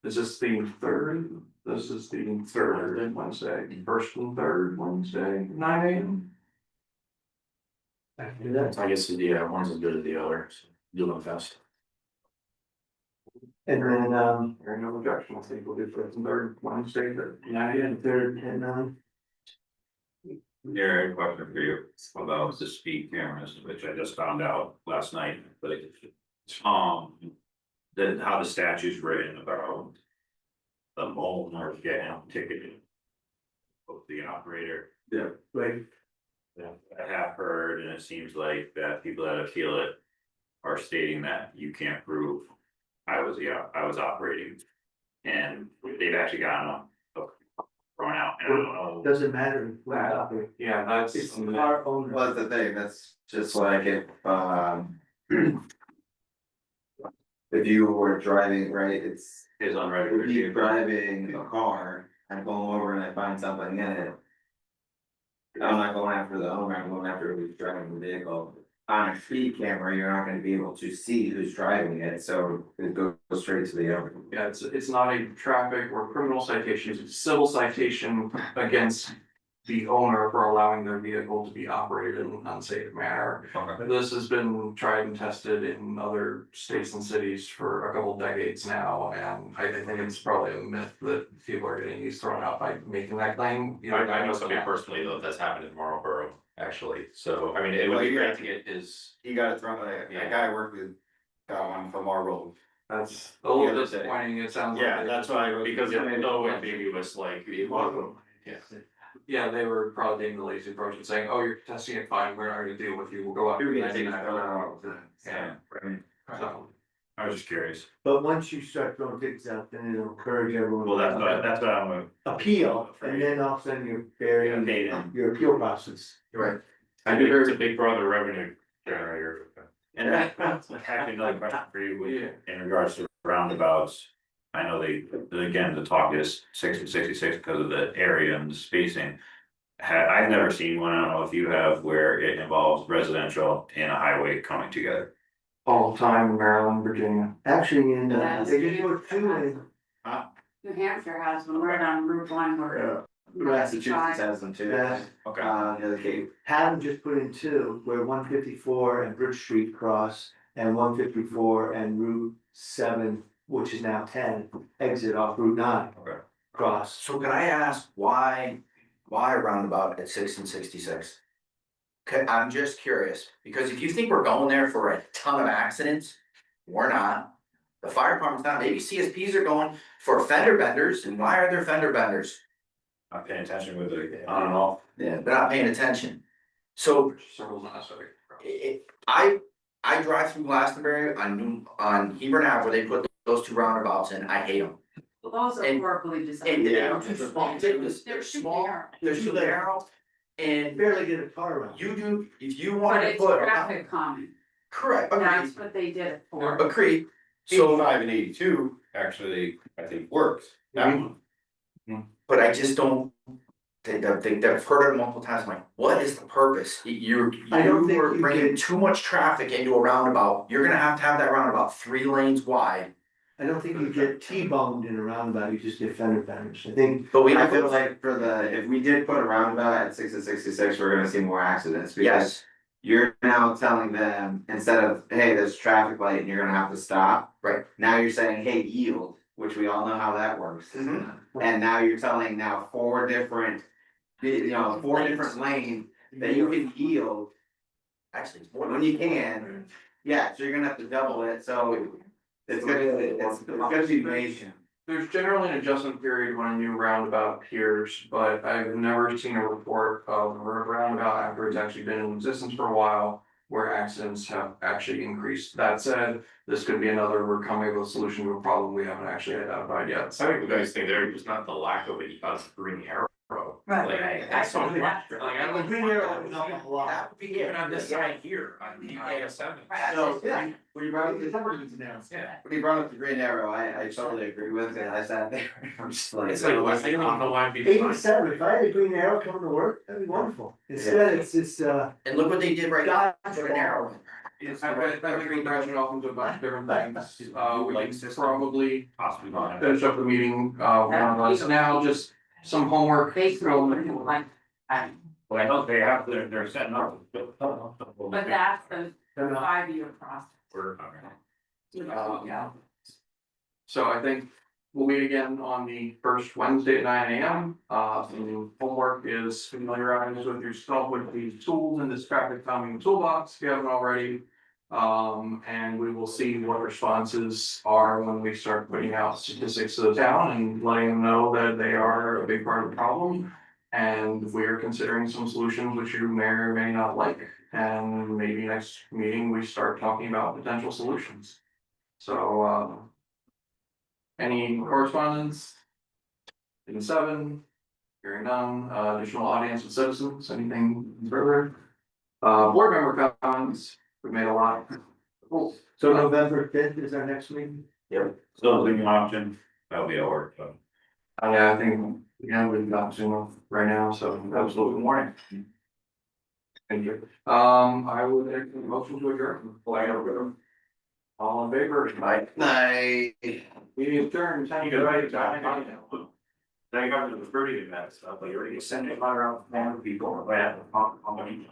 Is this the third? This is the third Wednesday, first and third Wednesday, 9 AM. I can do that. I guess, yeah, one's as good as the other, so do them fast. And then, There are no objections. I think we'll do first and third Wednesday, at 9 AM. third and nine. Gary, question for you about the speed cameras, which I just found out last night, but then how the statute's written about the owner getting ticketed of the operator. Yeah. Right. Yeah, I have heard, and it seems like that people that appeal it are stating that you can't prove I was operating, and they've actually gotten thrown out, and I don't know. Doesn't matter. Yeah, that's. It's our owner. Well, that's the thing, that's just like if you were driving, right, it's, His if unregistered you're vehicle. driving a car, I'm going over and I find something in it. I'm not going after the owner, I'm going after who's driving the vehicle. On a speed camera, you're not gonna be able to see who's driving it, so it goes straight to the owner. Yeah, it's not a traffic or criminal citation, it's a civil citation against the owner for allowing their vehicle to be operated in an unsafe manner. Okay. This has been tried and tested in other states and cities for a couple decades now, and I think it's probably a myth that people are getting these thrown out by making that claim. You I know somebody personally though, that's happened in Marlboro, actually, so, I mean, it would be great to get his. You gotta throw, a guy I worked with, got one from our road. That's a little The other day. disappointing, it sounds like. Yeah, that's why, because they know ambiguous, like, it was, yeah. Yeah, they were probably taking the lazy approach and saying, oh, you're testing it fine, we're not gonna deal with you, we'll go out. You're gonna and take it I don't know. Yeah, so, I was just curious. But once you start throwing tickets out, then it'll encourage everyone. Well, that's what I'm. Appeal, and then all of a sudden you're burying Updated. your appeal process. you're right. I think it's a big brother revenue generator. And actually another question for you, Yeah. in regards to roundabouts. I know again, the talk is 66 because of the area and the spacing. I've never seen one, I don't know if you have, where it involves residential and a highway coming together. All the time in Maryland, Virginia. Actually, in, That's they just put two in. New Hampshire has one right on Route 1 where. Massachusetts has them too. Yeah. Okay. Near the Cape. Haddam just put in two, where 154 and Bridge Street cross, and 154 and Route 7, which is now 10, exit off Route 9. Okay. Cross. So can I ask why a roundabout at 6 and 66? I'm just curious, because if you think we're going there for a ton of accidents, we're not. The fire department's not, maybe CSPs are going for fender benders, and why are there fender benders? Not paying attention with the on and off. Yeah, they're not paying attention. So Circle's not necessary. I drive through Glastonbury on Hebron Ave where they put those two roundabouts in, I hate them. Those are And- horribly designed. And Yeah. they're small, they're too narrow, and Barely get a car around. you do, if you But want to it's put. traffic calming, Correct, that's agreed, what they did it for. agreed, so, 85 and 82 actually, I think, works. That one. but I just don't. I've heard it multiple times, I'm like, what is the purpose? I don't think You're you bringing get- too much traffic into a roundabout, you're gonna have to have that roundabout 3 lanes wide. I don't think you get T-boned in a roundabout, you just get fender benders. I think But we I have feel those, like if we did put a roundabout at 6 and 66, we're gonna see more accidents because. yes, You're now telling them, instead of, hey, there's a traffic light and you're gonna have to stop. Right. Now you're saying, hey, yield, which we all know how that works. Mhm. And now you're telling four different lanes that you can yield actually, it's more than. when you can. Yeah, so you're gonna have to double it, so it's gonna be major. There's generally an adjustment period when a new roundabout appears, but I've never seen a report of a roundabout after it's actually been in existence for a while. Where accidents have actually increased. That said, this could be another, we're coming with a solution to a problem we haven't actually identified yet. I think the guys think there is not the lack of it, green arrow. Right. Like, that's so much, like, I The don't. green arrow is not a lot. That would be Even on this side here, on the IS7. So, Yeah. when you brought up It's everything's announced. Yeah. when you brought up the green arrow, I totally agree with it, I sat there, I'm just like. It's like, I don't know why I'm being. 87, if I had a green arrow coming to work, that'd be wonderful. Instead, it's And look what they did right now, put an arrow in. I've been branching off into a bunch of different things, we can probably Possibly not. finish up the meeting, now, just some homework. Basically, like, Well, I know they have, they're setting up. but that's the 5-year process. Yeah. So I think we'll meet again on the first Wednesday at 9 AM. The homework is familiarize with yourself with the tools in this traffic calming toolbox, if you haven't already. And we will see what responses are when we start putting out statistics to the town and letting them know that they are a big part of the problem. And we're considering some solutions which you may or may not like, and maybe next meeting we start talking about potential solutions. So, any correspondence? Item 7, hearing none, additional audience with citizens, anything further? Board member comments, we made a lot. Cool. So November 5th is our next meeting? Still leaving an option, that'll be at work, so. Yeah, I think, we've got Zoom right now, so absolutely morning. Thank you. I would make a motion to adjourn. All in favor? Right. Night. Meeting adjourned. You can write it down. Then you got the recruiting event stuff, like you're already sending a letter out to people, right, how many,